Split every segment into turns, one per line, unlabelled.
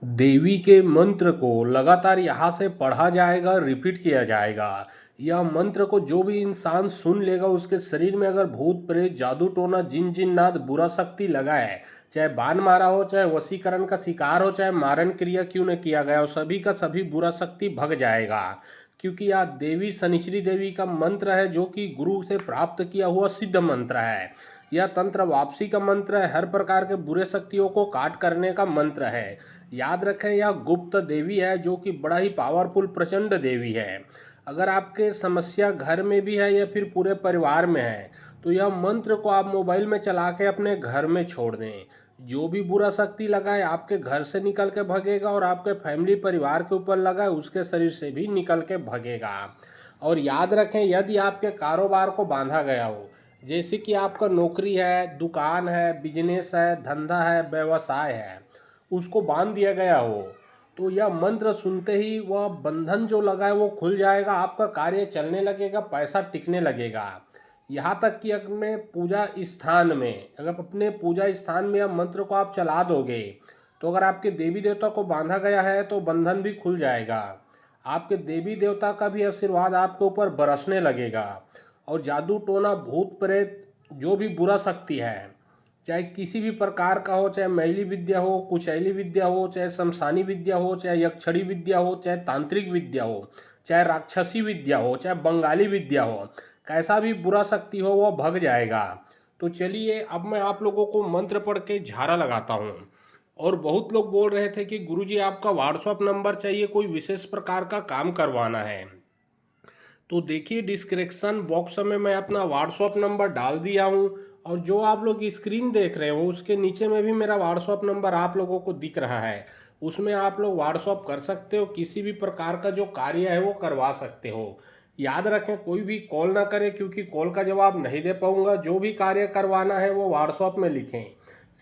देवी के मंत्र को लगातार यहाँ से पढ़ा जाएगा, रिपीट किया जाएगा। यह मंत्र को जो भी इंसान सुन लेगा उसके शरीर में अगर भूत प्रेत जादू टोना जिन जिन्नात बुरा शक्ति लगा है, चाहे बाण मारा हो, चाहे वशीकरण का शिकार हो, चाहे मारण क्रिया क्यों न किया गया हो, सभी का सभी बुरा शक्ति भग जाएगा। क्योंकि यह देवी शनिश्री देवी का मंत्र है जो कि गुरु से प्राप्त किया हुआ सिद्ध मंत्र है। यह तंत्र वापसी का मंत्र है, हर प्रकार के बुरे शक्तियों को काट करने का मंत्र है। याद रखें यह गुप्त देवी है जो कि बड़ा ही पावरफुल प्रचंड देवी है। अगर आपके समस्या घर में भी है या फिर पूरे परिवार में है तो यह मंत्र को आप मोबाइल में चला के अपने घर में छोड़ दें। जो भी बुरा शक्ति लगा है आपके घर से निकल के भगेगा और आपके फैमिली परिवार के ऊपर लगा है उसके शरीर से भी निकल के भगेगा। और याद रखें यदि आपके कारोबार को बांधा गया हो, जैसे कि आपका नौकरी है, दुकान है, बिजनेस है, धंधा है, व्यवसाय है, उसको बांध दिया गया हो, तो यह मंत्र सुनते ही वह बंधन जो लगा है वो खुल जाएगा, आपका कार्य चलने लगेगा, पैसा टिकने लगेगा। यहाँ तक कि अपने पूजा स्थान में, अगर अपने पूजा स्थान में यह मंत्र को आप चला दोगे तो अगर आपके देवी देवता को बांधा गया है तो बंधन भी खुल जाएगा। आपके देवी देवता का भी आशीर्वाद आपके ऊपर बरसने लगेगा। और जादू टोना भूत प्रेत जो भी बुरा शक्ति है, चाहे किसी भी प्रकार का हो, चाहे मैली विद्या हो, कुचैली विद्या हो, चाहे शमशानी विद्या हो, चाहे यक्षणी विद्या हो, चाहे तांत्रिक विद्या हो, चाहे राक्षसी विद्या हो, चाहे बंगाली विद्या हो, कैसा भी बुरा शक्ति हो वह भग जाएगा। तो चलिए अब मैं आप लोगों को मंत्र पढ़ के झाड़ा लगाता हूँ। और बहुत लोग बोल रहे थे कि गुरुजी आपका व्हाट्सएप नंबर चाहिए, कोई विशेष प्रकार का काम करवाना है। तो देखिए डिस्क्रिप्शन बॉक्स में मैं अपना व्हाट्सएप नंबर डाल दिया हूँ। और जो आप लोग स्क्रीन देख रहे हो उसके नीचे में भी मेरा व्हाट्सएप नंबर आप लोगों को दिख रहा है। उसमें आप लोग व्हाट्सएप कर सकते हो, किसी भी प्रकार का जो कार्य है वो करवा सकते हो। याद रखें कोई भी कॉल ना करें क्योंकि कॉल का जवाब नहीं दे पाऊंगा। जो भी कार्य करवाना है वो व्हाट्सएप में लिखें।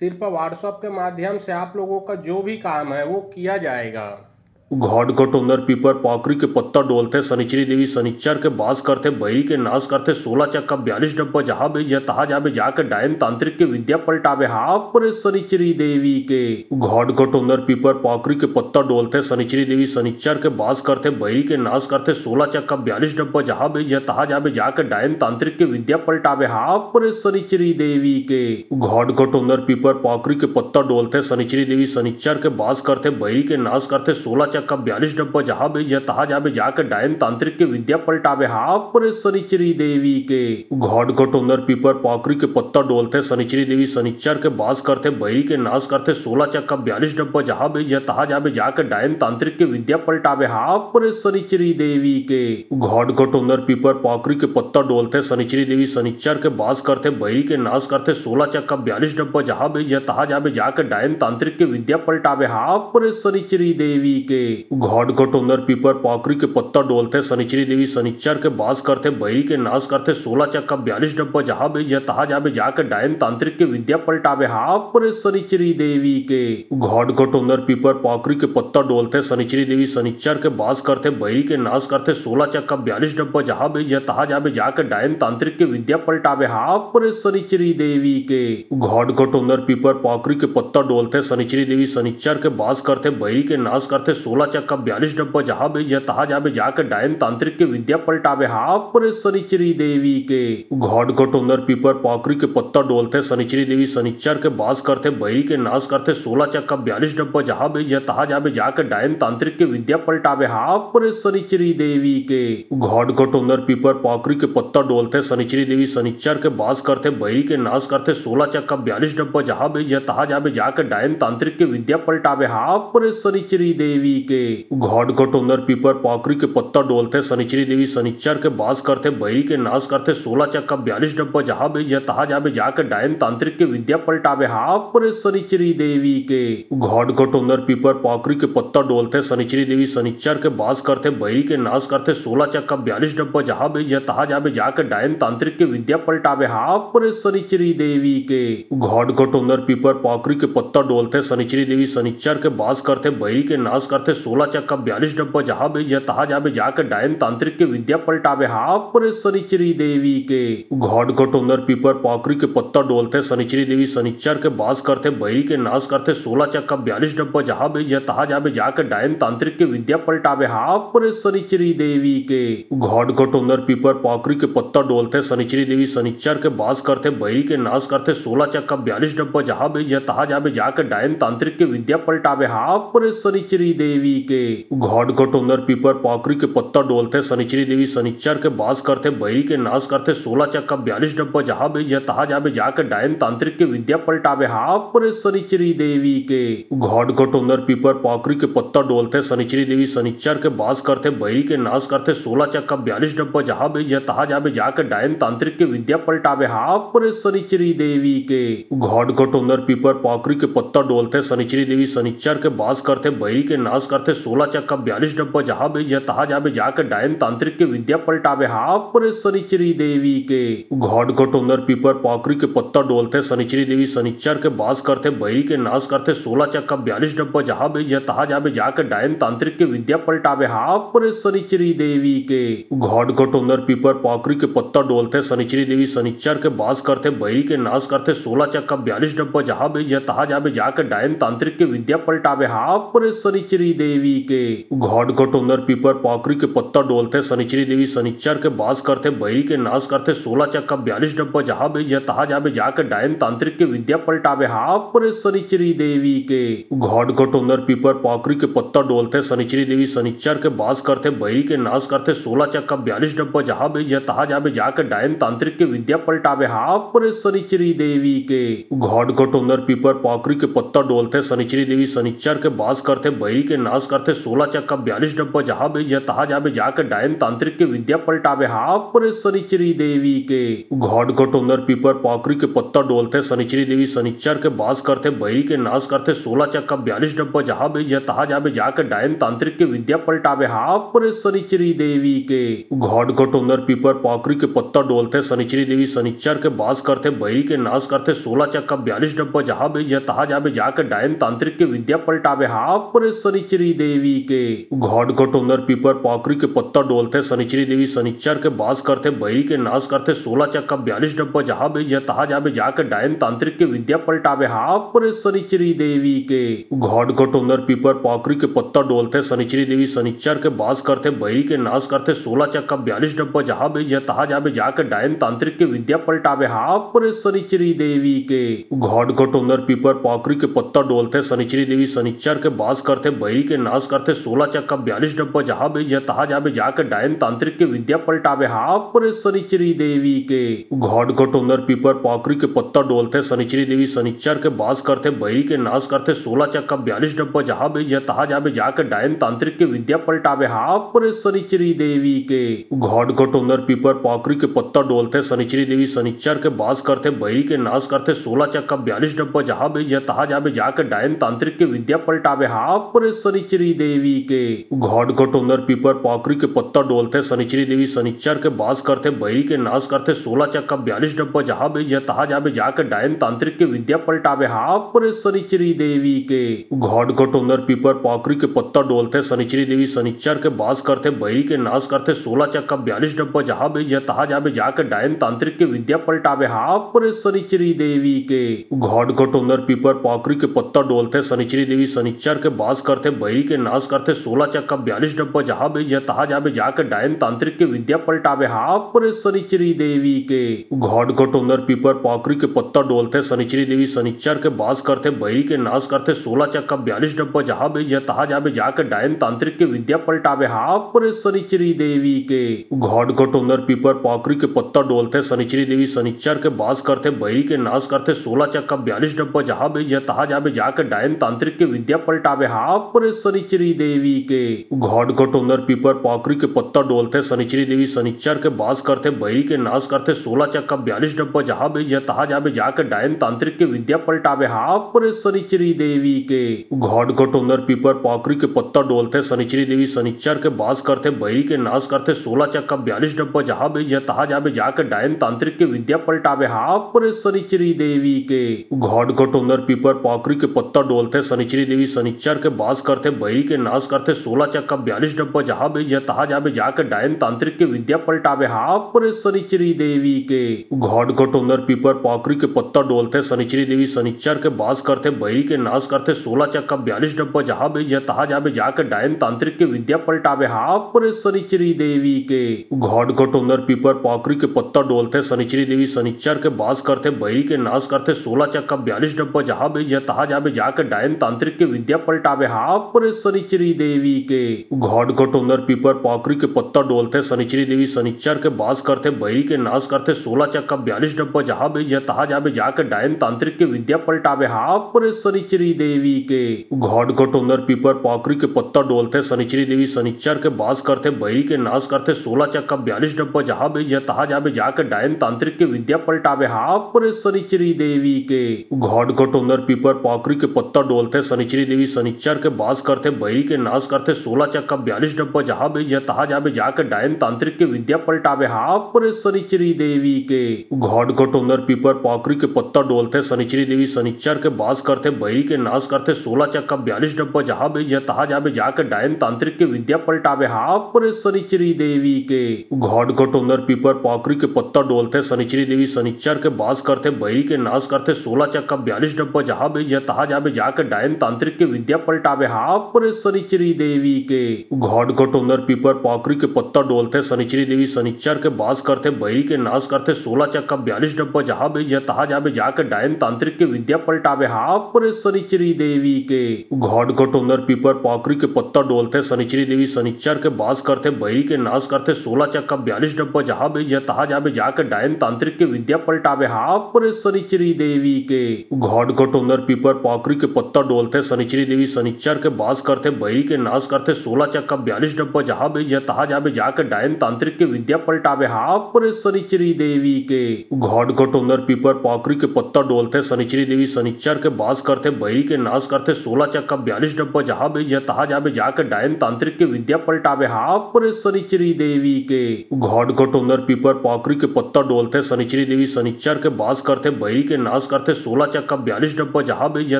सिर्फ व्हाट्सएप के माध्यम से आप लोगों का जो भी काम है वो किया जाएगा। घाट घटोंदर पीपर पाखरी के पत्ता डोलते शनिचरी देवी शनिचर के बास करते बैरी के नाश करते 16 चक्का 42 डब्बा जहां भी जय तहा जाबे जाके डायन तांत्रिक के विद्या पलटावे हाफ पर शनिचरी देवी के। घाट घटोंदर पीपर पाखरी के पत्ता डोलते शनिचरी देवी शनिचर के बास करते बैरी के नाश करते 16 चक्का 42 डब्बा जहां भी जय तहा जाबे जाके डायन तांत्रिक के विद्या पलटावे हाफ पर शनिचरी देवी के। घाट घटोंदर पीपर पाखरी के पत्ता डोलते शनिचरी देवी शनिचर के बास करते बैरी के नाश करते 16 चक्का 42 डब्बा जहां भी जय तहा जाबे जाके डायन तांत्रिक के विद्या पलटावे हाफ पर शनिचरी देवी के। घाट घटोंदर पीपर पाखरी के पत्ता डोलते शनिचरी देवी शनिचर के बास करते बैरी के नाश करते 16 चक्का 42 डब्बा जहां भी जय तहा जाबे जाके डायन तांत्रिक के विद्या पलटावे हाफ पर शनिचरी देवी के। घाट घटोंदर पीपर पाखरी के पत्ता डोलते शनिचरी देवी शनिचर के बास करते बैरी के नाश करते 16 चक्का 42 डब्बा जहां भी जय तहा जाबे जाके डायन तांत्रिक के विद्या पलटावे हाफ पर शनिचरी देवी के। घाट घटोंदर पीपर पाखरी के पत्ता डोलते शनिचरी देवी शनिचर के बास करते बैरी के नाश करते 16 चक्का 42 डब्बा जहां भी जय तहा जाबे जाके डायन तांत्रिक के विद्या पलटावे हाफ पर शनिचरी देवी के। घाट घटोंदर पीपर पाखरी के पत्ता डोलते शनिचरी देवी शनिचर के बास करते बैरी के नाश करते 16 चक्का 42 डब्बा जहां भी जय तहा जाबे जाके डायन तांत्रिक के विद्या पलटावे हाफ पर शनिचरी देवी के। घाट घटोंदर पीपर पाखरी के पत्ता डोलते शनिचरी देवी शनिचर के बास करते बैरी के नाश करते 16 चक्का 42 डब्बा जहां भी जय तहा जाबे जाके डायन तांत्रिक के विद्या पलटावे हाफ पर शनिचरी देवी के। घाट घटोंदर पीपर पाखरी के पत्ता डोलते शनिचरी देवी शनिचर के बास करते बैरी के नाश करते 16 चक्का 42 डब्बा जहां भी जय तहा जाबे जाके डायन तांत्रिक के विद्या पलटावे हाफ पर शनिचरी देवी के। घाट घटोंदर पीपर पाखरी के पत्ता डोलते शनिचरी देवी शनिचर के बास करते बैरी के नाश करते 16 चक्का 42 डब्बा जहां भी जय तहा जाबे जाके डायन तांत्रिक के विद्या पलटावे हाफ पर शनिचरी देवी के। घाट घटोंदर पीपर पाखरी के पत्ता डोलते शनिचरी देवी शनिचर के बास करते बैरी के नाश करते 16 चक्का 42 डब्बा जहां भी जय तहा जाबे जाके डायन तांत्रिक के विद्या पलटावे हाफ पर शनिचरी देवी के। घाट घटोंदर पीपर पाखरी के पत्ता डोलते शनिचरी देवी शनिचर के बास करते बैरी के नाश करते 16 चक्का 42 डब्बा जहां भी जय तहा जाबे जाके डायन तांत्रिक के विद्या पलटावे हाफ पर शनिचरी देवी के। घाट घटोंदर पीपर पाखरी के पत्ता डोलते शनिचरी देवी शनिचर के बास करते बैरी के नाश करते करते 16 चक्का 42 डब्बा जहाँ बीज तहा जाबे जाके डायन तांत्रिक के विद्या पलटावे हाफ पर शनिचरी देवी के घाट घट उंदर पीपर पाखरी के पत्ता डोलते शनिचरी देवी शनिचर के बास करते बैरी के नाश करते 16 चक्का 42 डब्बा जहाँ बीज तहा जाबे जाके डायन तांत्रिक के विद्या पलटावे हाफ पर शनिचरी देवी के घाट घट उंदर पीपर पाखरी के पत्ता डोलते शनिचरी देवी शनिचर के बास करते बैरी के नाश करते 16 चक्का 42 डब्बा जहाँ बीज तहा जाबे जाके डायन तांत्रिक के विद्या पलटावे हाफ पर शनिचरी देवी के घाट घट उंदर पीपर पाखरी के पत्ता डोलते शनिचरी देवी शनिचर के बास करते बैरी के नाश करते 16 चक्का 42 डब्बा जहाँ बीज तहा जाबे जाके डायन तांत्रिक के विद्या पलटावे हाफ पर शनिचरी देवी के घाट घट उंदर पीपर पाखरी के पत्ता डोलते शनिचरी देवी शनिचर के बास करते बैरी के नाश करते 16 चक्का 42 डब्बा जहाँ बीज तहा जाबे जाके डायन तांत्रिक के विद्या पलटावे हाफ पर शनिचरी देवी के घाट घट उंदर पीपर पाखरी के पत्ता डोलते शनिचरी देवी शनिचर के बास करते बैरी के नाश करते 16 चक्का 42 डब्बा जहाँ बीज तहा जाबे जाके डायन तांत्रिक के विद्या पलटावे हाफ पर शनिचरी देवी के घाट घट उंदर पीपर पाखरी के पत्ता डोलते शनिचरी देवी शनिचर के बास करते बैरी के नाश करते 16 चक्का 42 डब्बा जहाँ बीज तहा जाबे जाके डायन तांत्रिक के विद्या पलटावे हाफ पर शनिचरी देवी के घाट घट उंदर पीपर पाखरी के पत्ता डोलते शनिचरी देवी शनिचर के बास करते बैरी के नाश करते 16 चक्का 42 डब्बा जहाँ बीज तहा जाबे जाके डायन तांत्रिक के विद्या पलटावे हाफ पर शनिचरी देवी के घाट घट उंदर पीपर पाखरी के पत्ता डोलते शनिचरी देवी शनिचर के बास करते बैरी के नाश करते 16 चक्का 42 डब्बा जहाँ बीज तहा जाबे जाके डायन तांत्रिक के विद्या पलटावे हाफ पर शनिचरी देवी के घाट घट उंदर पीपर पाखरी के पत्ता डोलते शनिचरी देवी शनिचर के बास करते बैरी के नाश करते 16 चक्का 42 डब्बा जहाँ बीज तहा जाबे जाके डायन तांत्रिक के विद्या पलटावे हाफ पर शनिचरी देवी के घाट घट उंदर पीपर पाखरी के पत्ता डोलते शनिचरी देवी शनिचर के बास करते बैरी के नाश करते 16 चक्का 42 डब्बा जहाँ बीज तहा जाबे जाके डायन तांत्रिक के विद्या पलटावे हाफ पर शनिचरी देवी के घाट घट उंदर पीपर पाखरी के पत्ता डोलते शनिचरी देवी शनिचर के बास करते बैरी के नाश करते 16 चक्का 42 डब्बा जहाँ बीज तहा जाबे जाके डायन तांत्रिक के विद्या पलटावे हाफ पर शनिचरी देवी के घाट घट उंदर पीपर पाखरी के पत्ता डोलते शनिचरी देवी शनिचर के बास करते बैरी के नाश करते 16 चक्का 42 डब्बा जहाँ बीज तहा जाबे जाके डायन तांत्रिक के विद्या पलटावे हाफ पर शनिचरी देवी के घाट घट उंदर पीपर पाखरी के पत्ता डोलते शनिचरी देवी शनिचर के बास करते बैरी के नाश करते 16 चक्का 42 डब्बा जहाँ बीज तहा जाबे जाके डायन तांत्रिक के विद्या पलटावे हाफ पर शनिचरी देवी के घाट घट उंदर पीपर पाखरी के पत्ता डोलते शनिचरी देवी शनिचर के बास करते बैरी के नाश करते 16 चक्का 42 डब्बा जहाँ बीज तहा जाबे जाके डायन तांत्रिक के विद्या पलटावे हाफ पर शनिचरी देवी के घाट घट उंदर पीपर पाखरी के पत्ता डोलते शनिचरी देवी शनिचर के बास करते बैरी के नाश करते 16 चक्का 42 डब्बा जहाँ बीज तहा जाबे जाके डायन तांत्रिक के विद्या पलटावे हाफ पर शनिचरी देवी के घाट घट उंदर पीपर पाखरी के पत्ता डोलते शनिचरी देवी शनिचर के बास करते बैरी के नाश करते 16 चक्का 42 डब्बा जहाँ बीज तहा जाबे जाके डायन तांत्रिक के विद्या पलटावे हाफ पर शनिचरी देवी के घाट घट उंदर पीपर पाखरी के पत्ता डोलते शनिचरी देवी शनिचर के बास करते बैरी के नाश करते 16 चक्का 42 डब्बा जहाँ बीज तहा जाबे जाके डायन तांत्रिक के विद्या पलटावे हाफ पर शनिचरी देवी के घाट घट उंदर पीपर पाखरी के पत्ता डोलते शनिचरी देवी शनिचर के बास करते बैरी के नाश करते 16 चक्का 42 डब्बा जहाँ बीज तहा जाबे जाके डायन तांत्रिक के विद्या पलटावे हाफ पर शनिचरी देवी के घाट घट उंदर पीपर पाखरी के पत्ता डोलते शनिचरी देवी शनिचर के बास करते बैरी के नाश करते 16 चक्का 42 डब्बा जहाँ बीज तहा जाबे जाके डायन तांत्रिक के विद्या पलटावे हाफ पर शनिचरी देवी के घाट घट उंदर पीपर पाखरी के पत्ता डोलते शनिचरी देवी शनिचर के बास करते बैरी के नाश करते 16 चक्का 42 डब्बा जहाँ बीज तहा जाबे जाके डायन तांत्रिक के विद्या पलटावे हाफ पर शनिचरी देवी के घाट घट उंदर पीपर पाखरी के पत्ता डोलते शनिचरी देवी शनिचर के बास करते बैरी के नाश करते 16 चक्का 42 डब्बा जहाँ बीज तहा जाबे जाके डायन तांत्रिक के विद्या पलटावे हाफ पर शनिचरी देवी के घाट घट उंदर पीपर पाखरी के पत्ता डोलते शनिचरी देवी शनिचर के बास करते बैरी के नाश करते 16 चक्का 42 डब्बा जहाँ बीज तहा जाबे जाके डायन तांत्रिक के विद्या पलटावे हाफ पर शनिचरी देवी के घाट घट उंदर पीपर पाखरी के पत्ता डोलते शनिचरी देवी शनिचर के बास करते बैरी के नाश करते 16 चक्का 42 डब्बा जहाँ बीज तहा जाबे जाके डायन तांत्रिक के विद्या पलटावे हाफ पर शनिचरी देवी के घाट घट उंदर पीपर पाखरी के पत्ता डोलते शनिचरी देवी शनिचर के बास करते बैरी के नाश करते 16 चक्का 42 डब्बा जहाँ बीज तहा जाबे जाके डायन तांत्रिक के विद्या पलटावे हाफ पर शनिचरी देवी के घाट घट उंदर पीपर पाखरी के पत्ता डोलते शनिचरी देवी शनिचर के बास करते करते बैरी के नाश करते 16 चक्का 42 डब्बा जहाँ बीज तहा जाबे जाके डायन तांत्रिक के विद्या पलटावे हाफ पर शनिचरी देवी के घाट घट उंदर पीपर पाखरी के पत्ता डोलते शनिचरी देवी शनिचर के बास करते बैरी के नाश करते 16 चक्का 42 डब्बा जहाँ बीज तहा जाबे जाके डायन तांत्रिक के विद्या पलटावे हाफ पर शनिचरी देवी के घाट घट उंदर पीपर पाखरी के पत्ता डोलते शनिचरी देवी शनिचर के बास करते बैरी के नाश करते 16 चक्का 42 डब्बा जहाँ बीज तहा जाबे जाके डायन तांत्रिक के विद्या पलटावे हाफ पर शनिचरी देवी के घाट घट उंदर पीपर पाखरी के पत्ता डोलते शनिचरी देवी शनिचर के बास करते बैरी के नाश करते 16 चक्का 42 डब्बा जहाँ बीज तहा जाबे जाके डायन तांत्रिक के विद्या पलटावे हाफ पर शनिचरी देवी के घाट घट उंदर पीपर पाखरी के पत्ता डोलते शनिचरी देवी शनिचर के बास करते बैरी के नाश करते 16 चक्का 42 डब्बा जहाँ बीज तहा जाबे जाके डायन तांत्रिक के विद्या पलटावे हाफ पर शनिचरी देवी के घाट घट उंदर पीपर पाखरी के पत्ता डोलते शनिचरी देवी शनिचर के बास करते बैरी के नाश करते 16 चक्का 42 डब्बा जहाँ बीज तहा जाबे जाके डायन तांत्रिक के विद्या पलटावे हाफ पर शनिचरी देवी के घाट घट उंदर पीपर पाखरी के पत्ता डोलते शनिचरी देवी शनिचर के बास करते बैरी के नाश करते 16 चक्का 42 डब्बा जहाँ बीज तहा जाबे जाके डायन तांत्रिक के विद्या पलटावे हाफ पर शनिचरी देवी के घाट घट उंदर पीपर पाखरी के पत्ता डोलते शनिचरी देवी शनिचर के बास करते बैरी के नाश करते 16 चक्का 42 डब्बा जहाँ बीज तहा जाबे जाके डायन तांत्रिक के विद्या पलटावे हाफ पर शनिचरी देवी के घाट घट उंदर पीपर पाखरी के पत्ता डोलते शनिचरी देवी शनिचर के बास करते बैरी के नाश करते 16 चक्का 42 डब्बा जहाँ बीज तहा जाबे जाके डायन तांत्रिक के विद्या पलटावे हाफ पर शनिचरी देवी के घाट घट उंदर पीपर पाखरी के पत्ता डोलते शनिचरी देवी शनिचर के बास करते बैरी के नाश करते 16 चक्का 42 डब्बा जहाँ बीज तहा जाबे जाके डायन तांत्रिक के विद्या पलटावे हाफ पर शनिचरी देवी के घाट घट उंदर पीपर पाखरी के पत्ता डोलते शनिचरी देवी शनिचर के बास करते बैरी के नाश करते 16 चक्का 42 डब्बा जहाँ बीज तहा जाबे जाके डायन तांत्रिक के विद्या पलटावे हाफ पर शनिचरी देवी के घाट घट उंदर पीपर पाखरी के पत्ता डोलते शनिचरी देवी शनिचर के बास करते बैरी के नाश करते 16 चक्का 42 डब्बा जहाँ बीज तहा जाबे जाके डायन तांत्रिक के विद्या पलटावे हाफ पर शनिचरी देवी के घाट घट उंदर पीपर पाखरी के पत्ता डोलते शनिचरी देवी शनिचर के बास करते बैरी के नाश करते 16 चक्का 42 डब्बा जहाँ बीज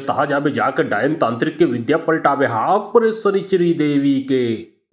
तहा जाबे जाके डायन तांत्रिक के विद्या पलटावे हाफ पर शनिचरी देवी के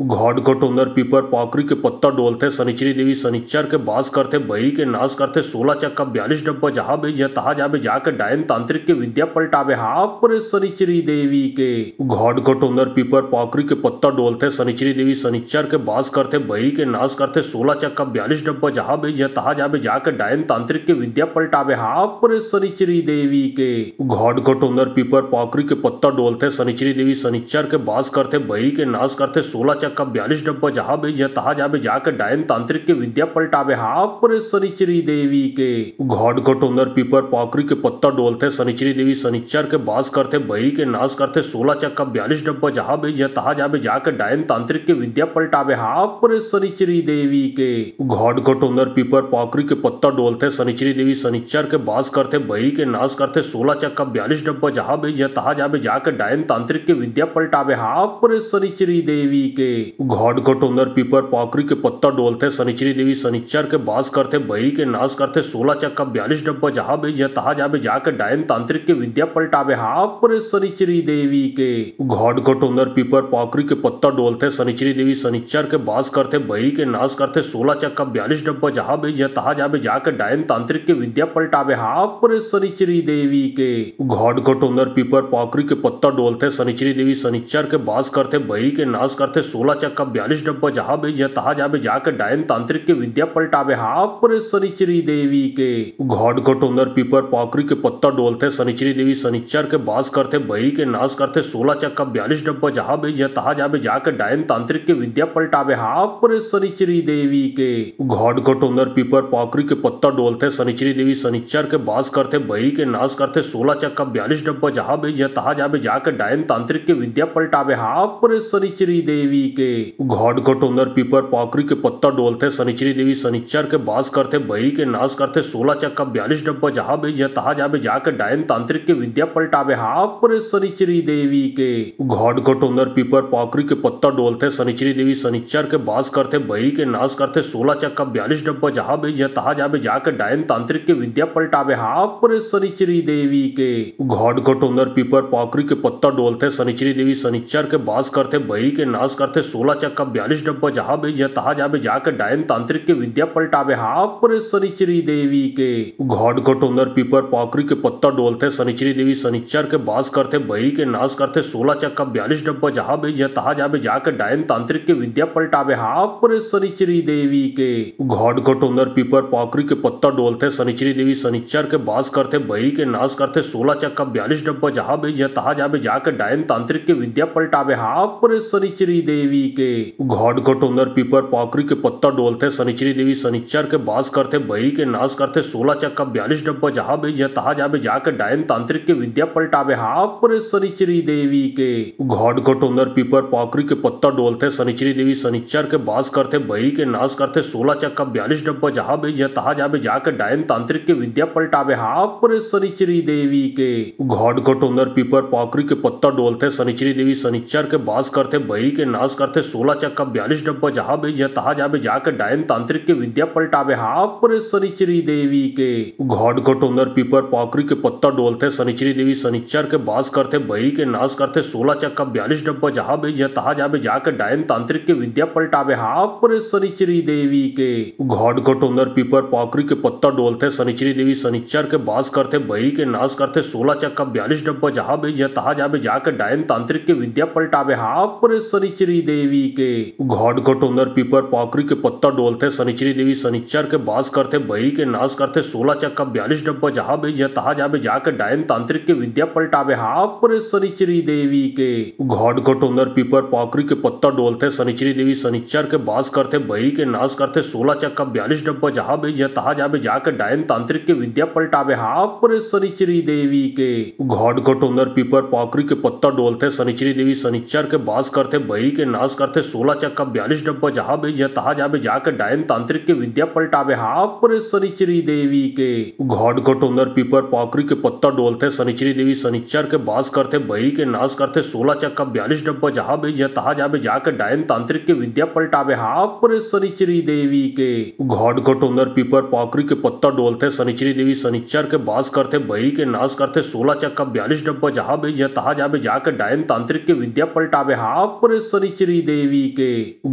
घाट घट उंदर पीपर पाखरी के पत्ता डोलते शनिचरी देवी शनिचर के बास करते बैरी के नाश करते 16 चक्का 42 डब्बा जहाँ बीज तहा जाबे जाके डायन तांत्रिक के विद्या पलटावे हाफ पर शनिचरी देवी के घाट घट उंदर पीपर पाखरी के पत्ता डोलते शनिचरी देवी शनिचर के बास करते बैरी के नाश करते 16 चक्का 42 डब्बा जहाँ बीज तहा जाबे जाके डायन तांत्रिक के विद्या पलटावे हाफ पर शनिचरी देवी के घाट घट उंदर पीपर पाखरी के पत्ता डोलते शनिचरी देवी शनिचर के बास करते बैरी के नाश करते 16 चक्का 42 डब्बा जहाँ बीज तहा जाबे जाके डायन तांत्रिक के विद्या पलटावे हाफ पर शनिचरी देवी के घाट घट उंदर पीपर पाखरी के पत्ता डोलते शनिचरी देवी शनिचर के बास करते बैरी के नाश करते 16 चक्का 42 डब्बा जहाँ बीज तहा जाबे जाके डायन तांत्रिक के विद्या पलटावे हाफ पर शनिचरी देवी के घाट घट उंदर पीपर पाखरी के पत्ता डोलते शनिचरी देवी शनिचर के बास करते बैरी के नाश करते 16 चक्का 42 डब्बा जहाँ बीज तहा जाबे जाके डायन तांत्रिक के विद्या पलटावे हाफ पर शनिचरी देवी के घाट घट उंदर पीपर पाखरी के पत्ता डोलते शनिचरी देवी शनिचर के बास करते बैरी के नाश करते 16 चक्का 42 डब्बा जहाँ बीज तहा जाबे जाके डायन तांत्रिक के विद्या पलटावे हाफ पर शनिचरी देवी के घाट घट उंदर पीपर पाखरी के पत्ता डोलते शनिचरी देवी शनिचर के बास करते बैरी के नाश करते 16 चक्का 42 डब्बा जहाँ बीज तहा जाबे जाके डायन तांत्रिक के विद्या पलटावे हाफ पर शनिचरी देवी के घाट घट उंदर पीपर पाखरी के पत्ता डोलते शनिचरी देवी शनिचर के बास करते बैरी के नाश करते 16 चक्का 42 डब्बा जहाँ बीज तहा जाबे जाके डायन तांत्रिक के विद्या पलटावे हाफ पर शनिचरी देवी के घाट घट उंदर पीपर पाखरी के पत्ता डोलते शनिचरी देवी शनिचर के बास करते बैरी के नाश करते 16 चक्का 42 डब्बा जहाँ बीज तहा जाबे जाके डायन तांत्रिक के विद्या पलटावे हाफ पर शनिचरी देवी के घाट घट उंदर पीपर पाखरी के पत्ता डोलते शनिचरी देवी शनिचर के बास करते बैरी के नाश करते 16 चक्का 42 डब्बा जहाँ बीज तहा जाबे जाके डायन तांत्रिक के विद्या पलटावे हाफ पर शनिचरी देवी के घाट घटोंदर पीपर पाकरी के पत्ता डोलते शनिचरी देवी शनिचर के बास करते बहरी के नाश करते 16 चक्का 42 डब्बा जहां भी तहा जाबे जाके डायन तांत्रिक के विद्या पलटावे हाफ पर शनिचरी देवी के घाट घटोंदर पीपर पाकरी के पत्ता डोलते शनिचरी देवी शनिचर के बास करते बहरी के नाश करते 16 चक्का 42 डब्बा जहां भी तहा जाबे जाके डायन तांत्रिक के विद्या पलटावे हाफ पर शनिचरी देवी के घाट घटोंदर पीपर पाकरी के पत्ता डोलते शनिचरी देवी शनिचर के बास करते बहरी के नाश करते 16 चक्का 42 डब्बा जहां भी तहा जाबे जाके डायन तांत्रिक के विद्या पलटावे हाफ पर शनिचरी देवी के घाट घटोंदर पीपर पाकरी के पत्ता डोलते शनिचरी देवी शनिचर के बास करते बहरी के नाश करते 16 चक्का 42 डब्बा जहां भी तहा जाबे जाके डायन तांत्रिक के विद्या पलटावे हाफ पर शनिचरी देवी के घाट घटोंदर पीपर पाकरी के पत्ता डोलते शनिचरी देवी शनिचर के बास करते बहरी के नाश करते 16 चक्का 42 डब्बा जहां भी तहा जाबे जाके डायन तांत्रिक के विद्या पलटावे हाफ पर शनिचरी देवी के घाट घटोंदर पीपर पाकरी के पत्ता डोलते शनिचरी देवी शनिचर के बास करते बहरी के नाश करते 16 चक्का 42 डब्बा जहां भी तहा जाबे जाके डायन तांत्रिक के विद्या पलटावे हाफ पर शनिचरी देवी के घाट घटोंदर पीपर पाकरी के पत्ता डोलते शनिचरी देवी शनिचर के बास करते बहरी के नाश करते 16 चक्का 42 डब्बा जहां भी तहा जाबे जाके डायन तांत्रिक के विद्या पलटावे हाफ पर शनिचरी देवी के घाट घटोंदर पीपर पाकरी के पत्ता डोलते शनिचरी देवी शनिचर के बास करते बहरी के नाश करते 16 चक्का 42 डब्बा जहां भी तहा जाबे जाके डायन तांत्रिक के विद्या पलटावे हाफ पर शनिचरी देवी के घाट घटोंदर पीपर पाकरी के पत्ता डोलते शनिचरी देवी शनिचर के बास करते बहरी के नाश करते 16 चक्का 42 डब्बा जहां भी तहा जाबे जाके डायन तांत्रिक के विद्या पलटावे हाफ पर शनिचरी देवी के घाट घटोंदर पीपर पाकरी के पत्ता डोलते शनिचरी देवी शनिचर के बास करते बहरी के नाश करते 16 चक्का 42 डब्बा जहां भी तहा जाबे जाके डायन तांत्रिक के विद्या पलटावे हाफ पर शनिचरी देवी के घाट घटोंदर पीपर पाकरी के पत्ता डोलते शनिचरी देवी शनिचर के बास करते बहरी के नाश करते 16 चक्का 42 डब्बा जहां भी तहा जाबे जाके डायन तांत्रिक के विद्या पलटावे हाफ पर शनिचरी देवी के घाट घटोंदर पीपर पाकरी के पत्ता डोलते शनिचरी देवी शनिचर के बास करते बहरी के नाश करते 16 चक्का 42 डब्बा जहां भी तहा जाबे जाके डायन तांत्रिक के विद्या पलटावे हाफ पर शनिचरी देवी के घाट घटोंदर पीपर पाकरी के पत्ता डोलते शनिचरी देवी शनिचर के बास करते बहरी के नाश करते 16 चक्का 42 डब्बा जहां भी तहा जाबे जाके डायन तांत्रिक के विद्या पलटावे हाफ पर शनिचरी देवी के घाट घटोंदर पीपर पाकरी के पत्ता डोलते शनिचरी देवी शनिचर के बास करते बहरी के नाश करते 16 चक्का 42 डब्बा जहां भी तहा जाबे जाके डायन तांत्रिक के विद्या पलटावे हाफ पर शनिचरी देवी के घाट घटोंदर पीपर पाकरी के पत्ता डोलते शनिचरी देवी शनिचर के बास करते बहरी के नाश करते 16 चक्का 42 डब्बा जहां भी तहा जाबे जाके डायन तांत्रिक के विद्या पलटावे हाफ पर शनिचरी देवी के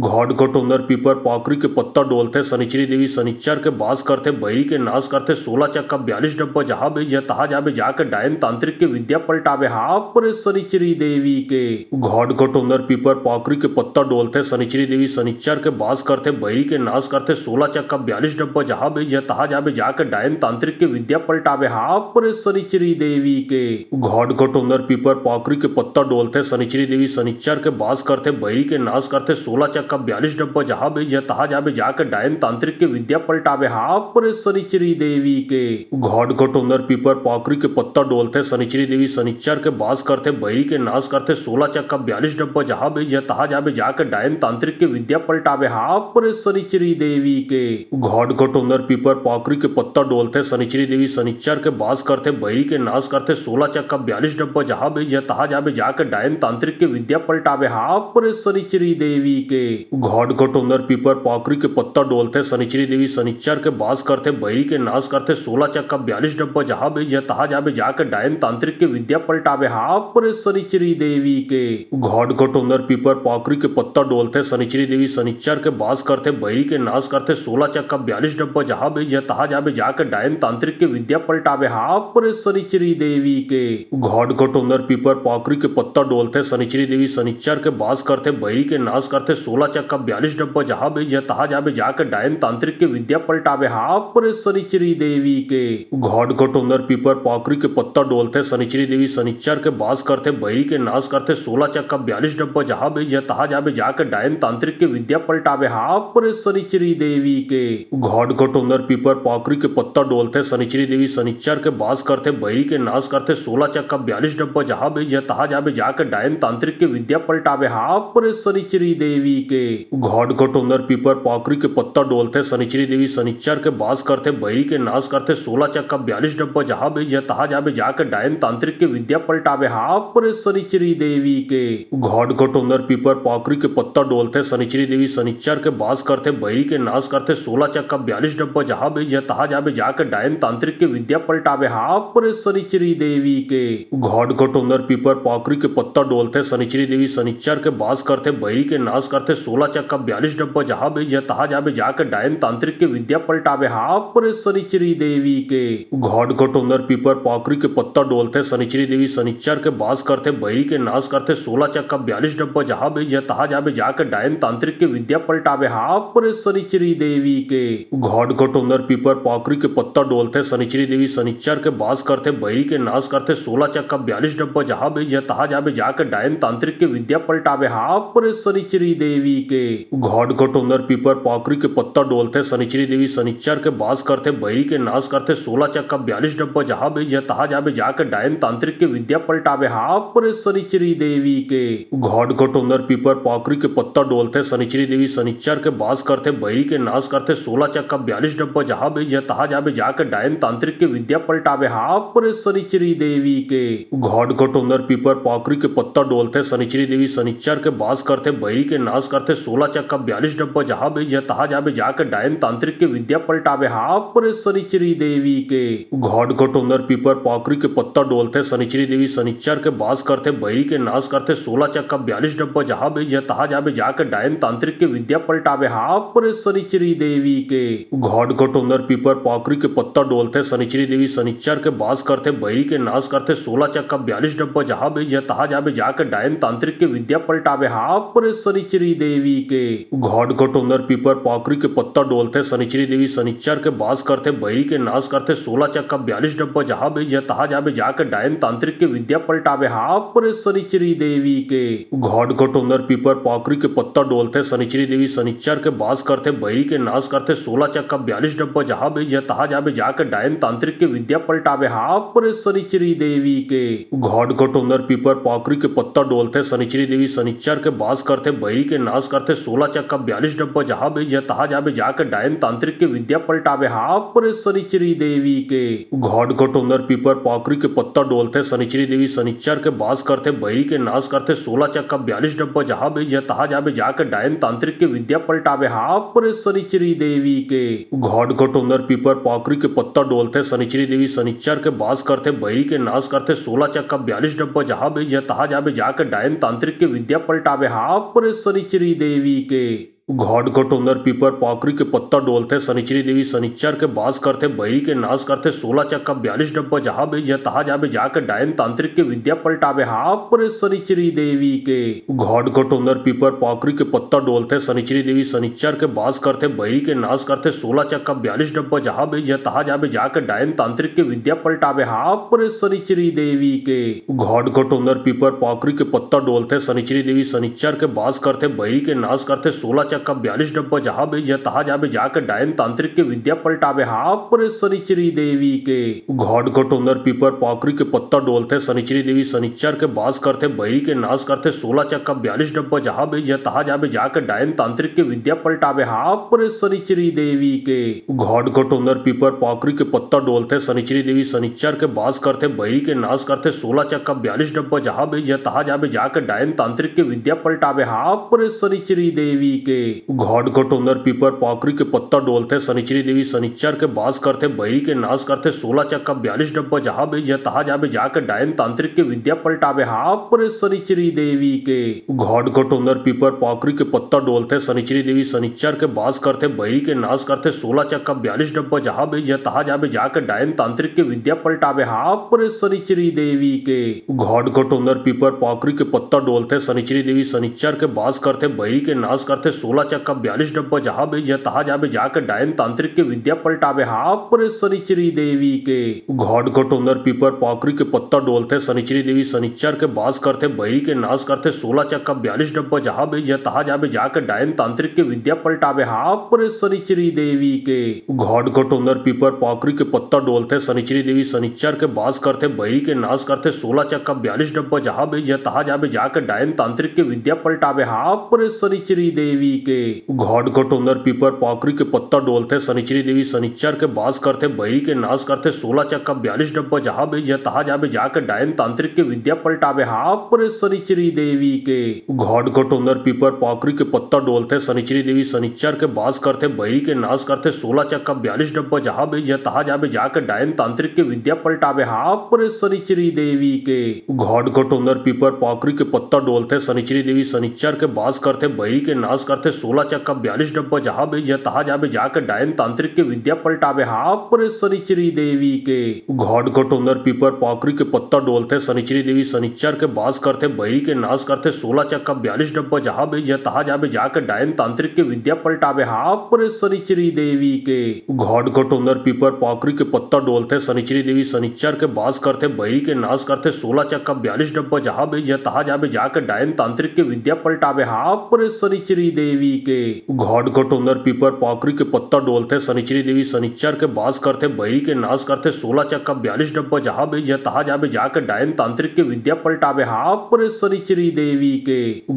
घाट घटोंदर पीपर पाकरी के पत्ता डोलते शनिचरी देवी शनिचर के बास करते बहरी के नाश करते 16 चक्का 42 डब्बा जहां भी तहा जाबे जाके डायन तांत्रिक के विद्या पलटावे हाफ पर शनिचरी देवी के घाट घटोंदर पीपर पाकरी के पत्ता डोलते शनिचरी देवी शनिचर के बास करते बहरी के नाश करते 16 चक्का 42 डब्बा जहां भी तहा जाबे जाके डायन तांत्रिक के विद्या पलटावे हाफ पर शनिचरी देवी के घाट घटोंदर पीपर पाकरी के पत्ता डोलते शनिचरी देवी शनिचर के बास करते बहरी के नाश करते 16 चक्का 42 डब्बा जहां भी तहा जाबे जाके डायन तांत्रिक के विद्या पलटावे हाफ पर शनिचरी देवी के घाट घटोंदर पीपर पाकरी के पत्ता डोलते शनिचरी देवी शनिचर के बास करते बहरी के नाश करते 16 चक्का 42 डब्बा जहां भी तहा जाबे जाके डायन तांत्रिक के विद्या पलटावे हाफ पर शनिचरी देवी के घाट घटोंदर पीपर पाकरी के पत्ता डोलते शनिचरी देवी शनिचर के बास करते बहरी के नाश करते 16 चक्का 42 डब्बा जहां भी तहा जाबे जाके डायन तांत्रिक के विद्या पलटावे हाफ पर शनिचरी देवी के घाट घटोंदर पीपर पाकरी के पत्ता डोलते शनिचरी देवी शनिचर के बास करते बहरी के नाश करते 16 चक्का 42 डब्बा जहां भी तहा जाबे जाके डायन तांत्रिक के विद्या पलटावे हाफ पर शनिचरी देवी के घाट घटोंदर पीपर पाकरी के पत्ता डोलते शनिचरी देवी शनिचर के बास करते बहरी के नाश करते 16 चक्का 42 डब्बा जहां भी तहा जाबे जाके डायन तांत्रिक के विद्या पलटावे हाफ पर शनिचरी देवी के घाट घटोंदर पीपर पाकरी के पत्ता डोलते शनिचरी देवी शनिचर के बास करते बहरी के नाश करते 16 चक्का 42 डब्बा जहां भी तहा जाबे जाके डायन तांत्रिक के विद्या पलटावे हाफ पर शनिचरी देवी के घाट घटोंदर पीपर पाकरी के पत्ता डोलते शनिचरी देवी शनिचर के बास करते बहरी के नाश करते 16 चक्का 42 डब्बा जहां भी तहा जाबे जाके डायन तांत्रिक के विद्या पलटावे हाफ पर शनिचरी देवी के घाट घटोंदर पीपर पाकरी के पत्ता डोलते शनिचरी देवी शनिचर के बास करते बहरी के नाश करते 16 चक्का 42 डब्बा जहां भी तहा जाबे जाके डायन तांत्रिक के विद्या पलटावे हाफ पर रे शनिचरी देवी के घाट घटोंदर पीपर पाकरी के पत्ता डोलते शनिचरी देवी शनिचर के बास करते बैरी के नाश करते 16 चक्का 42 डब्बा जहां भी या तहा जाबे जाके डायन तांत्रिक के विद्या पलटावे हाप रे शनिचरी देवी के घाट घटोंदर पीपर पाकरी के पत्ता डोलते शनिचरी देवी शनिचर के बास करते बैरी के नाश करते 16 चक्का 42 डब्बा जहां भी या तहा जाबे जाके डायन तांत्रिक के विद्या पलटावे हाप रे शनिचरी देवी के घाट घटोंदर पीपर पाकरी के पत्ता डोलते शनिचरी देवी शनिचर के बास करते बैरी के नाश करते 16 चक्का 42 डब्बा जहां भी या तहा जाबे जाके डायन तांत्रिक के विद्या पलटावे हाप रे शनिचरी देवी के घाट घटोंदर पीपर पाकरी के पत्ता डोलते शनिचरी देवी शनिचर के बास करते बैरी के नाश करते 16 चक्का 42 डब्बा जहां भी या तहा जाबे जाके डायन तांत्रिक के विद्या पलटावे हाप रे शनिचरी देवी के घाट घटोंदर पीपर पाकरी के पत्ता डोलते शनिचरी देवी शनिचर के बास करते बैरी के नाश करते 16 चक्का 42 डब्बा जहां भी या तहा जाबे जाके डायन तांत्रिक के विद्या पलटावे हाप रे शनिचरी देवी के घाट घटोंदर पीपर पाकरी के पत्ता डोलते शनिचरी देवी शनिचर के बास करते बैरी के नाश करते 16 चक्का 42 डब्बा जहां भी या तहा जाबे जाके डायन तांत्रिक के विद्या पलटावे हाप रे शनिचरी देवी के घाट घटोंदर पीपर पाकरी के पत्ता डोलते शनिचरी देवी शनिचर के बास करते बैरी के नाश करते 16 चक्का 42 डब्बा जहां भी या तहा जाबे जाके डायन तांत्रिक के विद्या पलटावे हाप रे शनिचरी देवी के घाट घटोंदर पीपर पाकरी के पत्ता डोलते शनिचरी देवी शनिचर के बास करते बैरी के नाश करते 16 चक्का 42 डब्बा जहां भी या तहा जाबे जाके डायन तांत्रिक के विद्या पलटावे हाप रे शनिचरी देवी के घाट घटोंदर पीपर पाकरी के पत्ता डोलते शनिचरी देवी शनिचर के बास करते बैरी के नाश करते 16 चक्का 42 डब्बा जहां भी या तहा जाबे जाके डायन तांत्रिक के विद्या पलटावे हाप रे शनिचरी देवी के घाट घटोंदर पीपर पाकरी के पत्ता डोलते शनिचरी देवी शनिचर के बास करते बैरी के नाश करते 16 चक्का 42 डब्बा जहां भी या तहा जाबे जाके डायन तांत्रिक के विद्या पलटावे हाप रे शनिचरी देवी के घाट घटोंदर पीपर पाकरी के पत्ता डोलते शनिचरी देवी शनिचर के बास करते बैरी के नाश करते 16 चक्का 42 डब्बा जहां भी या तहा जाबे जाके डायन तांत्रिक के विद्या पलटावे हाप रे शनिचरी देवी के घाट घटोंदर पीपर पाकरी के पत्ता डोलते शनिचरी देवी शनिचर के बास करते बैरी के नाश करते 16 चक्का 42 डब्बा जहां भी या तहा जाबे जाके डायन तांत्रिक के विद्या पलटावे हाप रे शनिचरी देवी के घाट घटोंदर पीपर पाकरी के पत्ता डोलते शनिचरी देवी शनिचर के बास करते बैरी के नाश करते 16 चक्का 42 डब्बा जहां भी या तहा जाबे जाके डायन तांत्रिक के विद्या पलटावे हाप रे शनिचरी देवी के घाट घटोंदर पीपर पाकरी के पत्ता डोलते शनिचरी देवी शनिचर के बास करते बैरी के नाश करते 16 चक्का 42 डब्बा जहां भी या तहा जाबे जाके डायन तांत्रिक के विद्या पलटावे हाप रे शनिचरी देवी के घाट घटोंदर पीपर पाकरी के पत्ता डोलते शनिचरी देवी शनिचर के बास करते बैरी के नाश करते 16 चक्का 42 डब्बा जहां भी या तहा जाबे जाके डायन तांत्रिक के विद्या पलटावे हाप रे शनिचरी देवी के घाट घटोंदर पीपर पाकरी के पत्ता डोलते शनिचरी देवी शनिचर के बास करते बैरी के नाश करते 16 चक्का 42 डब्बा जहां भी या तहा जाबे जाके डायन तांत्रिक के विद्या पलटावे हाप रे शनिचरी देवी के घाट घटोंदर पीपर पाकरी के पत्ता डोलते शनिचरी देवी शनिचर के बास करते बैरी के नाश करते 16 चक्का 42 डब्बा जहां भी या तहा जाबे जाके डायन तांत्रिक के विद्या पलटावे हाप रे शनिचरी देवी के घाट घटोंदर पीपर पाकरी के पत्ता डोलते शनिचरी देवी शनिचर के बास करते बैरी के नाश करते 16 चक्का 42 डब्बा जहां भी या तहा जाबे जाके डायन तांत्रिक के विद्या पलटावे हाप रे शनिचरी देवी के घाट घटोंदर पीपर पाकरी के पत्ता डोलते शनिचरी देवी शनिचर के बास करते बैरी के नाश करते 16 चक्का 42 डब्बा जहां भी या तहा जाबे जाके डायन तांत्रिक के विद्या पलटावे हाप रे शनिचरी देवी के घाट घटोंदर पीपर पाकरी के पत्ता डोलते शनिचरी देवी शनिचर के बास करते बैरी के नाश करते 16 चक्का 42 डब्बा जहां भी या तहा जाबे जाके डायन तांत्रिक के विद्या पलटावे हाप रे शनिचरी देवी के घाट घटोंदर पीपर पाकरी के पत्ता डोलते शनिचरी देवी शनिचर के बास करते बैरी के नाश करते 16 चक्का 42 डब्बा जहां भी या तहा जाबे जाके डायन तांत्रिक के विद्या पलटावे हाप रे शनिचरी देवी के घाट घटोंदर पीपर पाकरी के पत्ता डोलते शनिचरी देवी शनिचर के बास करते बैरी के नाश करते 16 चक्का 42 डब्बा जहां भी या तहा जाबे जाके डायन तांत्रिक के विद्या पलटावे हाप रे शनिचरी देवी के घाट घटोंदर पीपर पाकरी के पत्ता डोलते शनिचरी देवी शनिचर के बास करते बैरी के नाश करते 16 16 चक्का 42 डब्बा जहाँ भी या तहा जाबे जाके डायन तांत्रिक के विद्या पलटावे हाप रे शनिचरी देवी के घाट घटोंदर पीपर पाकरी के पत्ता डोलते शनिचरी देवी शनिचर के बास करते बैरी के नाश करते 16 चक्का 42 डब्बा जहाँ भी या तहा जाबे जाके डायन तांत्रिक के विद्या पलटावे हाप रे शनिचरी देवी के घाट घटोंदर पीपर पाकरी के पत्ता डोलते शनिचरी देवी शनिचर के बास करते बैरी के नाश करते 16 चक्का 42 डब्बा जहाँ भी या तहा जाबे जाके डायन तांत्रिक के विद्या पलटावे हाप रे शनिचरी देवी के घाट घटोंदर पीपर पाकरी के पत्ता डोलते शनिचरी देवी शनिचर के बास करते बैरी के नाश करते 16 चक्का 42 डब्बा जहाँ भी या तहा जाबे जाके डायन तांत्रिक के विद्या पलटावे हाप रे शनिचरी देवी के घाट घटोंदर पीपर पाकरी के पत्ता डोलते शनिचरी देवी शनिचर के बास करते बैरी के नाश करते 16 चक्का 42 डब्बा जहाँ भी या तहा जाबे जाके डायन तांत्रिक के विद्या पलटावे हाप रे शनिचरी देवी के घाट घटोंदर पीपर पाकरी के पत्ता डोलते शनिचरी देवी शनिचर के बास करते बैरी के नाश करते 16 चक्का 42 डब्बा जहाँ भी या तहा जाबे जाके डायन तांत्रिक के विद्या पलटावे हाप रे शनिचरी देवी के घाट घटोंदर पीपर पाकरी के पत्ता डोलते शनिचरी देवी शनिचर के बास करते बैरी के नाश करते 16 चक्का 42 डब्बा जहाँ भी या तहा जाबे जाके डायन तांत्रिक के विद्या पलटावे हाप रे शनिचरी देवी के घाट घटोंदर पीपर पाकरी के पत्ता डोलते शनिचरी देवी शनिचर के बास करते बैरी के नाश करते 16 चक्का 42 डब्बा जहाँ भी या तहा जाबे जाके डायन तांत्रिक के विद्या पलटावे हाप रे शनिचरी देवी के घाट घटोंदर पीपर पाकरी के पत्ता डोलते शनिचरी देवी शनिचर के बास करते बैरी के नाश करते 16 चक्का 42 डब्बा जहाँ भी या तहा जाबे जाके डायन तांत्रिक के विद्या पलटावे हाप रे शनिचरी देवी के घाट घटोंदर पीपर पाकरी के पत्ता डोलते शनिचरी देवी शनिचर के बास करते बैरी के नाश करते 16 चक्का 42 डब्बा जहाँ भी या तहा जाबे जाके डायन तांत्रिक के विद्या पलटावे हाप रे शनिचरी देवी के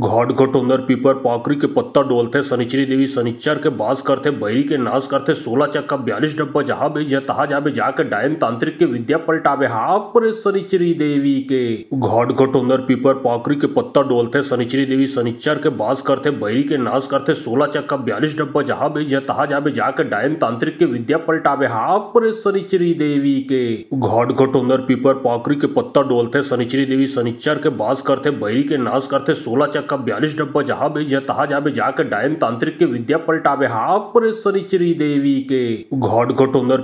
घाट घटोंदर पीपर पाकरी के पत्ता डोलते शनिचरी देवी शनिचर के बास करते बैरी के नाश करते 16 चक्का 42 डब्बा जहाँ भी या तहा जाबे जाके डायन तांत्रिक के विद्या पलटावे हाप रे शनिचरी देवी के घाट घटोंदर पीपर पाकरी के पत्ता डोलते शनिचरी देवी शनिचर के बास करते बैरी के नाश करते 16 चक्का 42 डब्बा जहाँ भी या तहा जाबे जाके डायन तांत्रिक के विद्या पलटावे हाप रे शनिचरी देवी के घाट घटोंदर पीपर पाकरी के पत्ता डोलते शनिचरी देवी शनिचर के बास करते बैरी के नाश करते 16 चक्का 42 डब्बा जहाँ भी या तहा जाबे जाके डायन तांत्रिक के विद्या पलटावे हाप रे शनिचरी देवी के घाट घटोंदर पीपर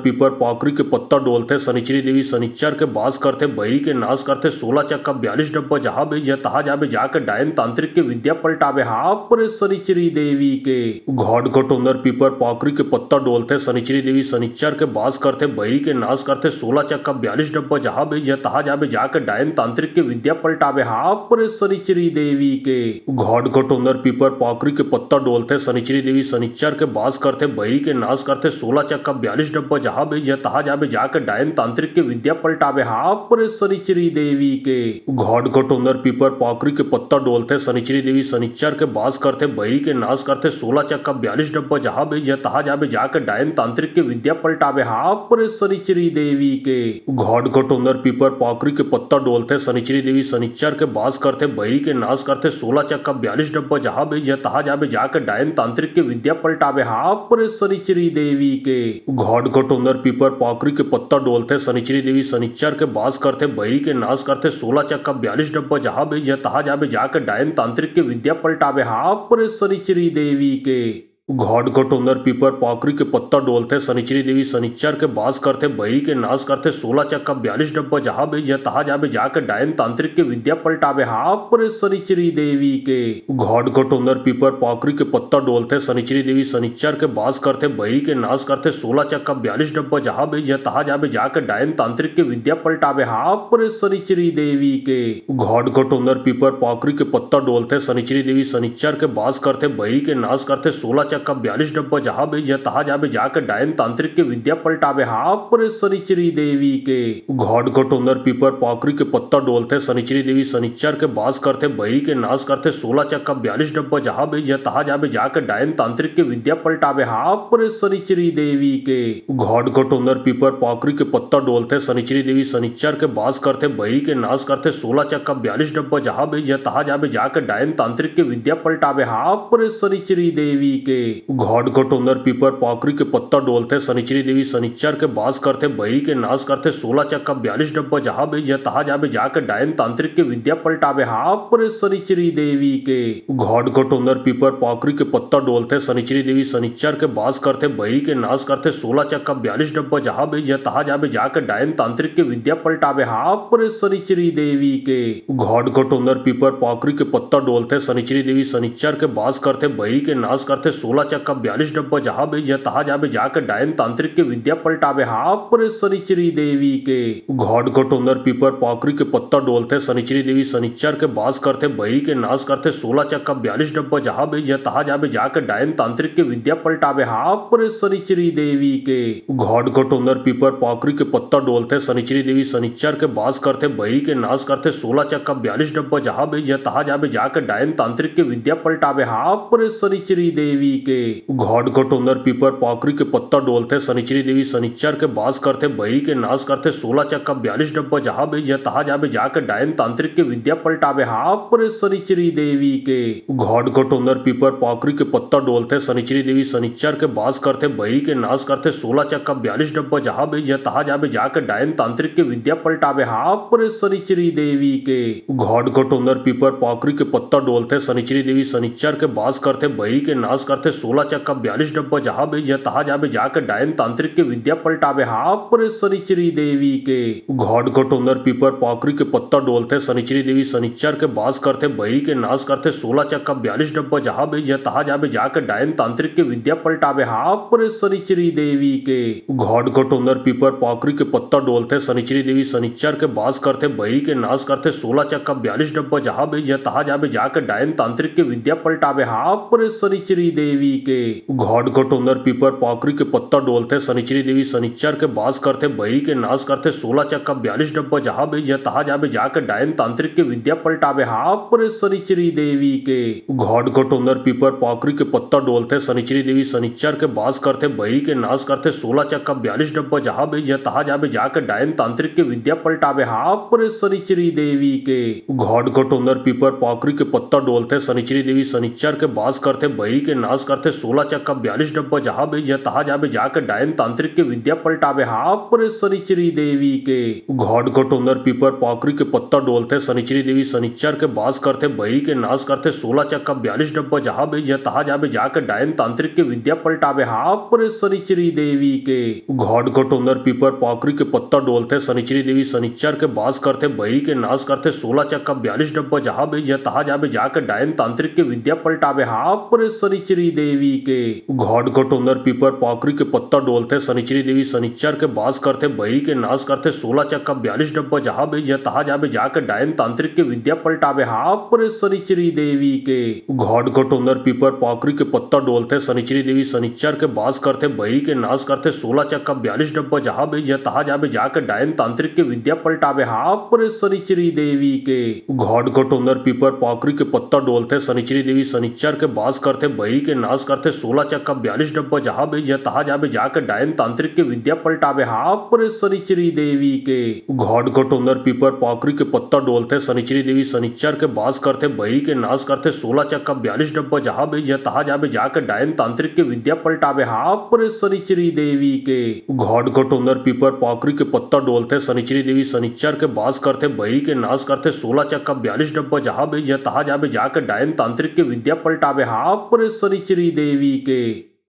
पाकरी के पत्ता डोलते शनिचरी देवी शनिचर के बास करते बैरी के नाश करते 16 चक्का 42 डब्बा जहाँ भी या तहा जाबे जाके डायन तांत्रिक के विद्या पलटावे हाप रे शनिचरी देवी के घाट घटोंदर पीपर पाकरी के पत्ता डोलते शनिचरी देवी शनिचर के बास करते बैरी के नाश करते 16 चक्का 42 डब्बा जहाँ भी या तहा जाबे जाके डायन तांत्रिक के विद्या पलटावे हाप रे शनिचरी देवी के घाट घटोंदर पीपर पाकरी के पत्ता डोलते शनिचरी देवी शनिचर के बास करते बैरी के नाश करते 16 चक्का 42 डब्बा जहाँ भी या तहा जाबे जाके डायन तांत्रिक के विद्या पलटावे हाप रे शनिचरी देवी के घाट घटोंदर पीपर पाकरी के पत्ता डोलते शनिचरी देवी शनिचर के बास करते बैरी के नाश करते 16 चक्का 42 डब्बा जहाँ भी या तहा जाबे जाके डायन तांत्रिक के विद्या पलटावे हाप रे शनिचरी देवी के घाट घटोंदर पीपर पाकरी के पत्ता डोलते शनिचरी देवी शनिचर के बास करते बैरी के नाश करते 16 चक्का 42 डब्बा जहाँ भी या तहा जाबे जाके डायन तांत्रिक के विद्या पलटावे हाप रे शनिचरी देवी के घाट घटोंदर पीपर पाकरी के पत्ता डोलते शनिचरी देवी शनिचर के बास करते बैरी के नाश करते 16 चक्का 42 डब्बा जहाँ भी या तहा जाबे जाके डायन तांत्रिक के विद्या पलटावे हाप रे शनिचरी देवी के घाट घटोंदर पीपर पाकरी के पत्ता डोलते शनिचरी देवी शनिचर के बास करते बैरी के नाश करते 16 चक्का 42 डब्बा जहाँ भी या तहा जाबे जाके डायन तांत्रिक के विद्या पलटावे हाप रे शनिचरी देवी के घाट घटोंदर पीपर पाकरी के पत्ता डोलते शनिचरी देवी शनिचर के बास करते बैरी के नाश करते 16 चक्का 42 डब्बा जहाँ भी या तहा जाबे जाके डायन तांत्रिक के विद्या पलटावे हाप रे शनिचरी देवी के घाट घटोंदर पीपर पाकरी के पत्ता डोलते शनिचरी देवी शनिचर के बास करते बैरी के नाश करते 16 चक्का 42 डब्बा जहाँ भी या तहा जाबे जाके डायन तांत्रिक के विद्या पलटावे हाप रे शनिचरी देवी के घाट घटोंदर पीपर पाकरी के पत्ता डोलते शनिचरी देवी शनिचर के बास करते बैरी के नाश करते 16 चक्का 42 डब्बा जहाँ भी या तहा जाबे जाके डायन तांत्रिक के विद्या पलटावे हाप रे शनिचरी देवी के घाट घटोंदर पीपर पाकरी के पत्ता डोलते शनिचरी देवी शनिचर के बास करते बहिरी के नाश करते 16 चक्का 42 डब्बा जहाँ भी या तहा जाबे जाके डायन तांत्रिक के विद्या पलटावे हाफ पर शनिचरी देवी के घाट घटोंदर पीपर पाकरी के पत्ता डोलते शनिचरी देवी शनिचर के बास करते बहिरी के नाश करते 16 चक्का 42 डब्बा जहाँ भी या तहा जाबे जाके डायन तांत्रिक के विद्या पलटावे हाफ पर शनिचरी देवी के घाट घटोंदर पीपर पाकरी के पत्ता डोलते शनिचरी देवी शनिचर के बास करते बहिरी के नाश करते 16 चक्का 42 डब्बा जहाँ भी या तहा जाबे जाके डायन तांत्रिक के विद्या पलटावे हाफ पर शनिचरी देवी के घाट घटोंदर पीपर पाकरी के पत्ता डोलते शनिचरी देवी शनिचर के बास करते बहिरी के नाश करते 16 चक्का 42 डब्बा जहाँ भी या तहा जाबे जाके डायन तांत्रिक के विद्या पलटावे हाफ पर शनिचरी देवी के घाट घटोंदर पीपर पाकरी के पत्ता डोलते शनिचरी देवी शनिचर के बास करते बहिरी के नाश करते 16 चक्का 42 डब्बा जहाँ भी या तहा जाबे जाके डायन तांत्रिक के विद्या पलटावे हाफ पर शनिचरी देवी के घाट घटोंदर पीपर पाकरी के पत्ता डोलते शनिचरी देवी शनिचर के बास करते बहिरी के नाश करते 16 चक्का 42 डब्बा जहाँ भी या तहा जाबे जाके डायन तांत्रिक के विद्या पलटावे हाफ पर शनिचरी देवी के घाट घटोंदर पीपर पाकरी के पत्ता डोलते शनिचरी देवी शनिचर के बास करते बहिरी के नाश करते 16 चक्का 42 डब्बा जहाँ भी या तहा जाबे जाके डायन तांत्रिक के विद्या पलटावे हाफ पर शनिचरी देवी के घाट घटोंदर पीपर पाकरी के पत्ता डोलते शनिचरी देवी शनिचर के बास करते बहिरी के नाश करते 16 चक्का 42 डब्बा जहाँ भी या तहा जाबे जाके डायन तांत्रिक के विद्या पलटावे हाफ पर शनिचरी देवी के घाट घटोंदर पीपर पाकरी के पत्ता डोलते शनिचरी देवी शनिचर के बास करते बहिरी के नाश करते 16 चक्का 42 डब्बा जहाँ भी या तहा जाबे जाके डायन तांत्रिक के विद्या पलटावे हाफ पर शनिचरी देवी के घाट घटोंदर पीपर पाकरी के पत्ता डोलते शनिचरी देवी शनिचर के बास करते बहिरी के नाश करते 16 चक्का 42 डब्बा जहाँ भी या तहा जाबे जाके डायन तांत्रिक के विद्या पलटावे हाफ पर शनिचरी देवी के घाट घटोंदर पीपर पाकरी के पत्ता डोलते शनिचरी देवी शनिचर के बास करते बहिरी के नाश करते 16 चक्का 42 डब्बा जहाँ भी या तहा जाबे जाके डायन तांत्रिक के विद्या पलटावे हाफ पर शनिचरी देवी के घाट घटोंदर पीपर पाकरी के पत्ता डोलते शनिचरी देवी शनिचर के बास करते बहिरी के नाश करते 16 चक्का 42 डब्बा जहाँ भी या तहा जाबे जाके डायन तांत्रिक के विद्या पलटावे हाफ पर शनिचरी देवी के घाट घटोंदर पीपर पाकरी के पत्ता डोलते शनिचरी देवी शनिचर के बास करते बहिरी के नाश करते 16 चक्का 42 डब्बा जहाँ भी या तहा जाबे जाके डायन तांत्रिक के विद्या पलटावे हाफ पर शनिचरी देवी के घाट घटोंदर पीपर पाकरी के पत्ता डोलते शनिचरी देवी शनिचर के बास करते बहिरी के नाश करते 16 चक्का 42 डब्बा जहाँ भी या तहा जाबे जाके डायन तांत्रिक के विद्या पलटावे हाफ पर शनिचरी देवी के घाट घटोंदर पीपर पाकरी के पत्ता डोलते शनिचरी देवी शनिचर के बास करते बहिरी के नाश करते 16 चक्का 42 डब्बा जहाँ भी या तहा जाबे जाके डायन तांत्रिक के विद्या पलटावे हाफ पर शनिचरी देवी के घाट घटोंदर पीपर पाकरी के पत्ता डोलते शनिचरी देवी शनिचर के बास करते बहिरी के नाश करते 16 चक्का 42 डब्बा जहाँ भी या तहा जाबे जाके डायन तांत्रिक के विद्या पलटावे हाफ पर शनिचरी देवी के घाट घटोंदर पीपर पाकरी के पत्ता डोलते शनिचरी देवी शनिचर के बास करते बहिरी के नाश करते 16 चक्का 42 डब्बा जहाँ भी या तहा जाबे जाके डायन तांत्रिक के विद्या पलटावे हाफ पर शनिचरी देवी के घाट घटोंदर पीपर पाकरी के पत्ता डोलते शनिचरी देवी शनिचर के बास करते बहिरी के नाश करते 16 चक्का 42 डब्बा जहाँ भी या तहा जाबे जाके डायन तांत्रिक के विद्या पलटावे हाफ पर शनिचरी देवी के घाट घटोंदर पीपर पाकरी के पत्ता डोलते शनिचरी देवी शनिचर के बास करते बहिरी के नाश करते 16 चक्का 42 डब्बा जहाँ भी या तहा जाबे जाके डायन तांत्रिक के विद्या पलटावे हाफ पर शनिचरी देवी के घाट घटोंदर पीपर पाकरी के पत्ता डोलते शनिचरी देवी शनिचर के बास करते बहिरी के नाश करते 16 चक्का 42 डब्बा जहाँ भी या तहा जाबे जाके डायन तांत्रिक के विद्या पलटावे हाफ पर शनिचरी देवी के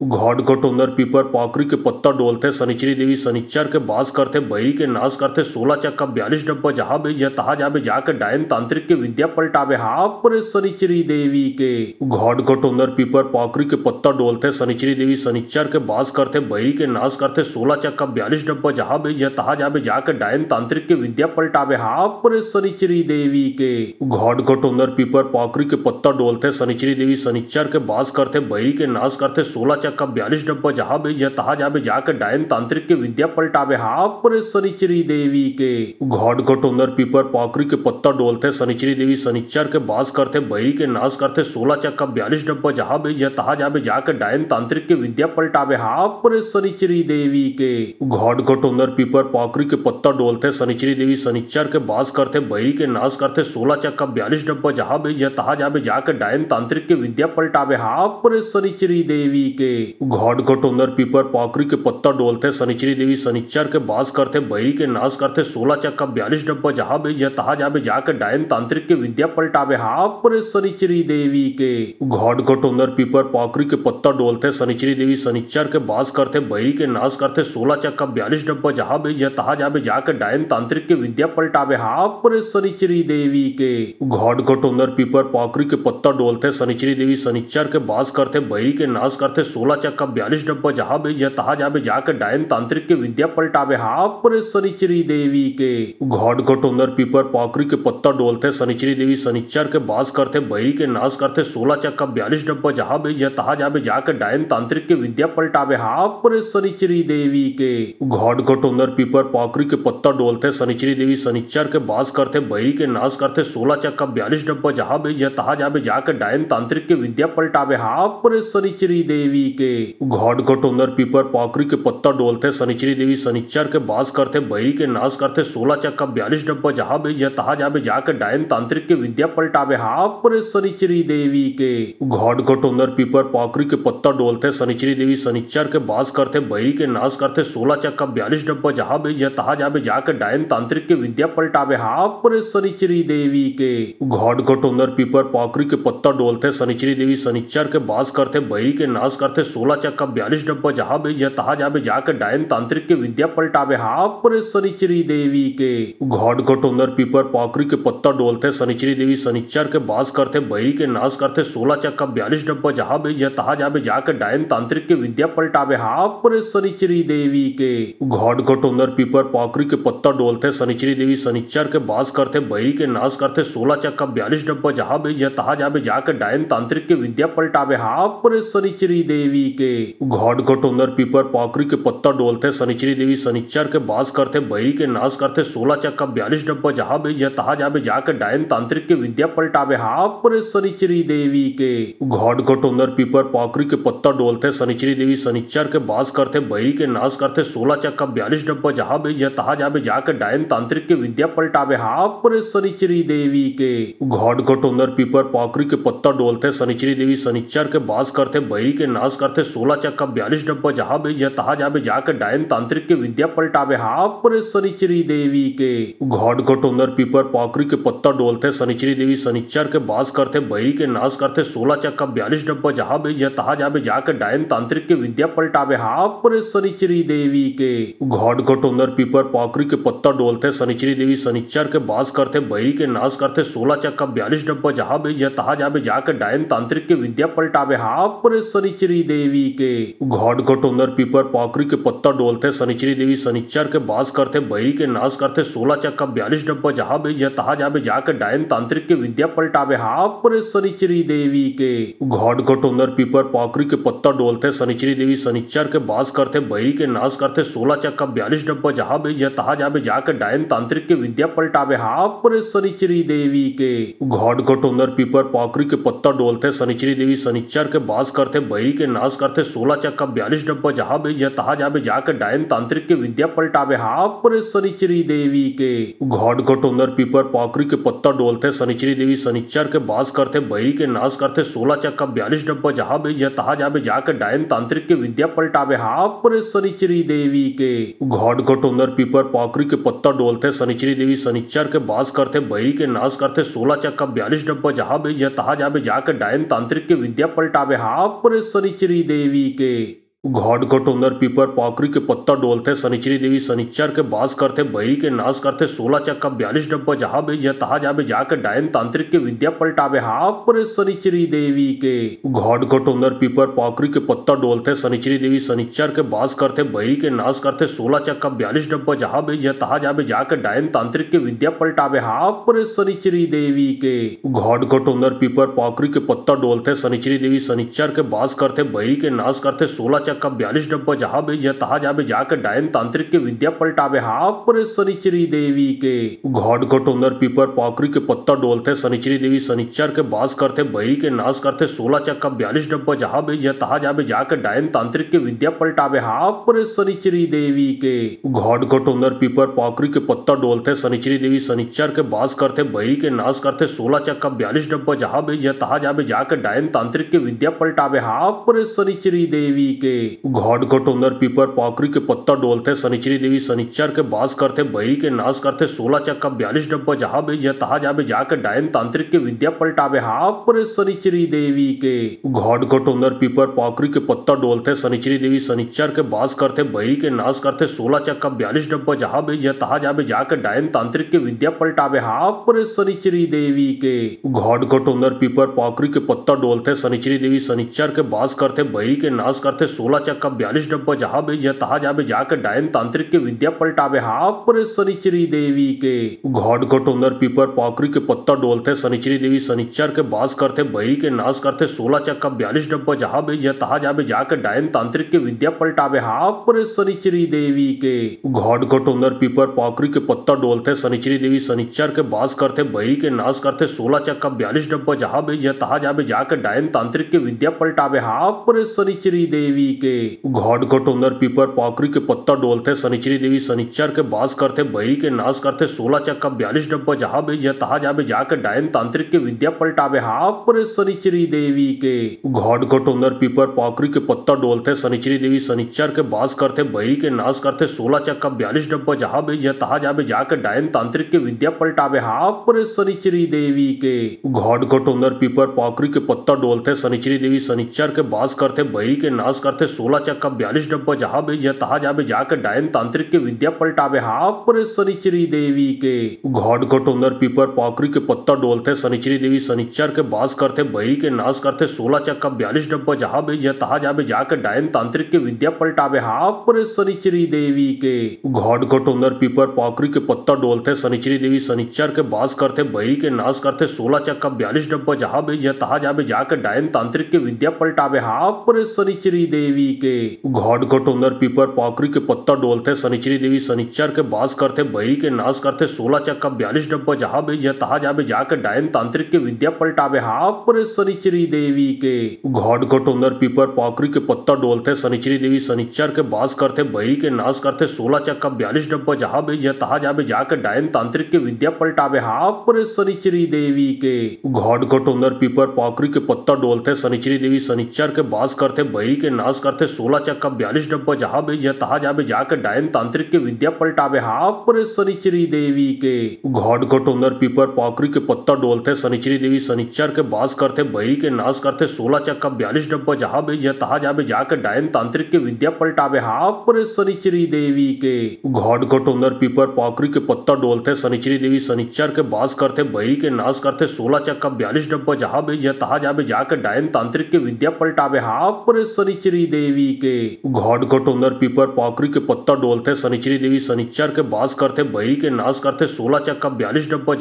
घाट घटोंदर पीपर पाकरी के पत्ता डोलते शनिचरी देवी शनिचर के बास करते बहिरी के नाश करते 16 चक्का 42 डब्बा जहाँ भी या तहा जाबे जाके डायन तांत्रिक के विद्या पलटावे हाफ पर शनिचरी देवी के घाट घटोंदर पीपर पाकरी के पत्ता डोलते शनिचरी देवी शनिचर के बास करते बहिरी के नाश करते 16 चक्का 42 डब्बा जहाँ भी या तहा जाबे जाके डायन तांत्रिक के विद्या पलटावे हाफ पर शनिचरी देवी के घाट घटोंदर पीपर पाकरी के पत्ता डोलते शनिचरी देवी शनिचर के बास करते बहिरी के नाश करते 16 चक्का 42 डब्बा जहाँ भी या तहा जाबे जाकर डायन तांत्रिक के विद्या पलटावे हाफ पर शनिचरी देवी के घाट घटोंदर पीपर पाकरी के पत्ता डोलते शनिचरी देवी शनिचर के बास करते बैरी के नाश करते 16 चक्का 42 डब्बा जहाँ भी या तहा जाबे जाकर डायन तांत्रिक के विद्या पलटावे हाफ पर शनिचरी देवी के घाट घटोंदर पीपर पाकरी के पत्ता डोलते शनिचरी देवी शनिचर के बास करते बैरी के नाश करते 16 चक्का 42 डब्बा जहाँ भी या तहा जाबे जाकर डायन तांत्रिक के विद्या पलटावे हाफ पर शनिचरी देवी के घाट घटोंदर पीपर पाकरी के पत्ता डोलते शनिचरी देवी शनिचर के बास करते बैरी के नाश करते 16 चक्का 42 डब्बा जहाँ भी या तहा जाबे जाकर डायन तांत्रिक के विद्या पलटावे हाफ पर शनिचरी देवी के घाट घटोंदर पीपर पाकरी के पत्ता डोलते शनिचरी देवी शनिचर के बास करते बैरी के नाश करते 16 चक्का 42 डब्बा जहाँ भी या तहा जाबे जाकर डायन तांत्रिक के विद्या पलटावे हाफ पर शनिचरी देवी के घाट घटोंदर पीपर पाकरी के पत्ता डोलते शनिचरी देवी शनिचर के बास करते बैरी के नाश करते 16 चक्का 42 डब्बा जहाँ भी या तहा जाबे जाकर डायन तांत्रिक के विद्या पलटावे हाफ पर शनिचरी देवी के घाट घटोंदर पीपर पाकरी के पत्ता डोलते शनिचरी देवी शनिचर के बास करते बैरी के नाश करते 16 चक्का 42 डब्बा जहाँ भी या तहा जाबे जाकर डायन तांत्रिक के विद्या पलटावे हाफ पर शनिचरी देवी के घाट घटोंदर पीपर पाकरी के पत्ता डोलते शनिचरी देवी शनिचर के बास करते बैरी के नाश करते 16 चक्का 42 डब्बा जहाँ भी या तहा जाबे जाकर डायन तांत्रिक के विद्या पलटावे हाफ पर शनिचरी देवी के घाट घटोंदर पीपर पाकरी के पत्ता डोलते शनिचरी देवी शनिचर के बास करते बैरी के नाश करते 16 चक्का 42 डब्बा जहाँ भी या तहा जाबे जाकर डायन तांत्रिक के विद्या पलटावे हाफ पर शनिचरी देवी के घाट घटोंदर पीपर पाकरी के पत्ता डोलते शनिचरी देवी शनिचर के बास करते बैरी के नाश करते 16 चक्का 42 डब्बा जहाँ भी या तहा जाबे जाकर डायन तांत्रिक के विद्या पलटावे हाफ पर शनिचरी देवी के घाट घटोंदर पीपर पाकरी के पत्ता डोलते शनिचरी देवी शनिचर के बास करते बैरी के नाश करते 16 चक्का 42 डब्बा जहाँ भी या तहा जाबे जाकर डायन तांत्रिक के विद्या पलटावे हाफ पर शनिचरी देवी के घाट घटोंदर पीपर पाकरी के पत्ता डोलते शनिचरी देवी शनिचर के बास करते बैरी के नाश करते 16 चक्का 42 डब्बा जहाँ भी या तहा जाबे जाकर डायन तांत्रिक के विद्या पलटावे हाफ पर शनिचरी देवी के घाट घटोंदर पीपर पाकरी के पत्ता डोलते शनिचरी देवी शनिचर के बास करते बैरी के नाश करते 16 चक्का 42 डब्बा जहाँ भी या तहा जाबे जाकर डायन तांत्रिक के विद्या पलटावे हाफ पर शनिचरी देवी के घाट घटोंदर पीपर पाकरी के पत्ता डोलते शनिचरी देवी शनिचर के बास करते बैरी के नाश करते 16 चक्का 42 डब्बा जहाँ भी या तहा जाबे जाकर डायन तांत्रिक के विद्या पलटावे हाफ पर शनिचरी देवी के घाट घटोंदर पीपर पाकरी के पत्ता डोलते शनिचरी देवी शनिचर के बास करते बैरी के नाश करते 16 चक्का 42 डब्बा जहाँ भी या तहा जाबे जाकर डायन तांत्रिक के विद्या पलटावे हाफ पर शनिचरी देवी के घाट घटोंदर पीपर पाकरी के पत्ता डोलते शनिचरी देवी शनिचर के बास करते बैरी के नाश करते 16 चक्का 42 डब्बा जहाँ भी या तहा जाबे जाकर डायन तांत्रिक के विद्या पलटावे हाफ पर शनिचरी देवी के घाट घटोंदर पीपर पाकरी के पत्ता डोलते शनिचरी देवी शनिचर के बास करते बैरी के नाश करते 16 चक्का 42 डब्बा जहाँ भी या तहा जाबे जाकर डायन तांत्रिक के विद्या पलटावे हाफ पर शनिचरी देवी के घाट घटोंदर पीपर पाकरी के पत्ता डोलते शनिचरी देवी शनिचर के बास करते बैरी के नाश करते 16 चक्का 42 डब्बा जहाँ भी या तहा जाबे जाकर डायन तांत्रिक के विद्या पलटावे हाफ पर शनिचरी देवी के घाट घटोंदर पीपर पाकरी के पत्ता डोलते शनिचरी देवी शनिचर के बास करते बैरी के नाश करते 16 चक्का 42 डब्बा जहाँ भी या तहा जाबे जाकर डायन तांत्रिक के विद्या पलटावे हाफ पर शनिचरी देवी के घाट घटोंदर पीपर पाकरी के पत्ता डोलते शनिचरी देवी शनिचर के बास करते बैरी के नाश करते 16 चक्का 42 डब्बा जहाँ भी या तहा जाबे जाकर डायन तांत्रिक के विद्या पलटावे हाफ पर शनिचरी देवी के घाट घटोंदर पीपर पाकरी के पत्ता डोलते शनिचरी देवी शनिचर के बास करते बैरी के नाश करते 16 चक्का 42 डब्बा जहाँ भी या तहा जाबे जाकर डायन तांत्रिक के विद्या पलटावे हाफ पर शनिचरी देवी के घाट घटोंदर पीपर पाकरी के पत्ता डोलते शनिचरी देवी शनिचर के बास करते बैरी के नाश करते 16 चक्का 42 डब्बा जहाँ भी या तहा जाबे जाकर डायन तांत्रिक के विद्या पलटावे हाफ पर शनिचरी देवी के घाट घटोंदर पीपर पाकरी के पत्ता डोलते शनिचरी देवी शनिचर के बास करते बैरी के नाश करते 16 चक्का 42 डब्बा जहाँ भी या तहा जाबे जाकर डायन तांत्रिक के विद्या पलटावे हाफ पर शनिचरी देवी के घाट घटोंदर पीपर पाखरी के पत्ता डोलते शनिचरी देवी शनिचर के बास करते बहिरी के नाश करते 16 चक्का 42 डब्बा जहां भी जय तहा जाबे जाके डायन तांत्रिक के विद्या पलटावे हाफ पर शनिचरी देवी के घाट घटोंदर पीपर पाखरी के पत्ता डोलते शनिचरी देवी शनिचर के बास करते बहिरी के नाश करते 16 चक्का 42 डब्बा जहां भी जय तहा जाबे जाके डायन तांत्रिक के विद्या पलटावे हाफ पर शनिचरी देवी के घाट घटोंदर पीपर पाखरी के पत्ता डोलते शनिचरी देवी शनिचर के बास करते बहिरी के नाश करते 16 चक्का 42 डब्बा जहां भी जय तहा जाबे जाके डायन तांत्रिक के विद्या पलटावे हाफ पर शनिचरी देवी के घाट घटोंदर पीपर पाखरी के पत्ता डोलते शनिचरी देवी शनिचर के बास करते बहिरी के नाश करते 16 चक्का 42 डब्बा जहां भी जय तहा जाबे जाके डायन तांत्रिक के विद्या पलटावे हाफ पर शनिचरी देवी के घाट घटोंदर पीपर पाखरी के पत्ता डोलते शनिचरी देवी शनिचर के बास करते बहिरी के नाश करते 16 चक्का 42 डब्बा जहां भी जय तहा जाबे जाके डायन तांत्रिक के विद्या पलटावे हाफ पर शनिचरी देवी के घाट घटोंदर पीपर पाखरी के पत्ता डोलते शनिचरी देवी शनिचर के बास करते बहिरी के नाश करते 16 चक्का 42 डब्बा जहां भी जय तहा जाबे जाके डायन तांत्रिक के विद्या पलटावे हाफ पर शनिचरी देवी के घाट घटोंदर पीपर पाखरी के पत्ता डोलते शनिचरी देवी शनिचर के बास करते बहिरी के नाश करते 16 चक्का 42 डब्बा जहां भी जय तहा जाबे जाके डायन तांत्रिक के विद्या पलटावे हाफ पर शनिचरी देवी के घाट घटोंदर पीपर पाखरी के पत्ता डोलते शनिचरी देवी शनिचर के बास करते बहिरी के नाश करते 16 चक्का 42 डब्बा जहां भी जय तहा जाबे जाके डायन तांत्रिक के विद्या पलटावे हाफ पर शनिचरी देवी के घाट घटोंदर पीपर पाखरी के पत्ता डोलते शनिचरी देवी शनिचर के बास करते बहिरी के नाश करते 16 चक्का 42 डब्बा जहां भी जय तहा जाबे जाके डायन तांत्रिक के विद्या पलटावे हाफ पर शनिचरी देवी के घाट घटोंदर पीपर पाखरी के पत्ता डोलते शनिचरी देवी शनिचर के बास करते बहिरी के नाश करते 16 चक्का 42 डब्बा जहां भी जय तहा जाबे जाके डायन तांत्रिक के विद्या पलटावे हाफ पर शनिचरी देवी के घाट घटोंदर पीपर पाखरी के पत्ता डोलते शनिचरी देवी शनिचर के बास करते बहिरी के नाश करते 16 चक्का 42 डब्बा जहां भी जय तहा जाबे जाके डायन तांत्रिक के विद्या पलटावे हाफ पर शनिचरी देवी के घाट घटोंदर पीपर पाखरी के पत्ता डोलते शनिचरी देवी शनिचर के बास करते बहिरी के नाश करते 16 चक्का 42 डब्बा जहां भी जय तहा जाबे जाके डायन तांत्रिक के विद्या पलटावे हाफ पर शनिचरी देवी के घाट घटोंदर पीपर पाखरी के पत्ता डोलते शनिचरी देवी शनिचर के बास करते बहिरी के नाश करते 16 चक्का 42 डब्बा जहां भी जय तहा जाबे जाके डायन तांत्रिक के विद्या पलटावे हाफ पर शनिचरी देवी के घाट घटोंदर पीपर पाखरी के पत्ता डोलते शनिचरी देवी शनिचर के बास करते बहिरी के नाश करते 16 चक्का 42 डब्बा जहां भी जय तहा जाबे जाके डायन तांत्रिक के विद्या पलटावे हाफ पर शनिचरी देवी के घाट घटोंदर पीपर पाखरी के पत्ता डोलते शनिचरी देवी शनिचर के बास करते बहिरी के नाश करते 16 चक्का 42 डब्बा जहां भी जय तहा जाबे जाके डायन तांत्रिक के विद्या पलटावे हाफ पर शनिचरी देवी के घाट घटोंदर पीपर पाखरी के पत्ता डोलते शनिचरी देवी शनिचर के बास करते बहिरी के नाश करते 16 चक्का 42 डब्बा जहां भी जय तहा जाबे जाके डायन तांत्रिक के विद्या पलटावे हाफ पर शनिचरी देवी के घाट घटोंदर पीपर पाखरी के पत्ता डोलते शनिचरी देवी शनिचर के बास करते बहिरी के नाश करते 16 चक्का 42 डब्बा जहां भी जय तहा जाबे जाके डायन तांत्रिक के विद्या पलटावे हाफ पर शनिचरी देवी के घाट घटोंदर पीपर पाखरी के पत्ता डोलते शनिचरी देवी शनिचर के बास करते बहिरी के नाश करते 16 चक्का 42 डब्बा जहां भी जय तहा जाबे जाके डायन तांत्रिक के विद्या पलटावे हाफ पर शनिचरी देवी के घाट घटोंदर पीपर पाखरी के पत्ता डोलते शनिचरी देवी शनिचर के बास करते बहिरी के नाश करते 16 चक्का 42 डब्बा जहां भी जय तहा जाबे जाके डायन तांत्रिक के विद्या पलटावे हाफ पर शनिचरी देवी के घाट घटोंदर पीपर पाखरी के पत्ता डोलते शनिचरी देवी शनिचर के बास करते बहिरी के नाश करते 16 चक्का 42 डब्बा जहां भी जय तहा जाबे जाके डायन तांत्रिक के विद्या पलटावे हाफ पर शनिचरी देवी के घाट घटोंदर पीपर पाखरी के पत्ता डोलते शनिचरी देवी शनिचर के बास करते बहिरी के नाश करते 16 चक्का 42 डब्बा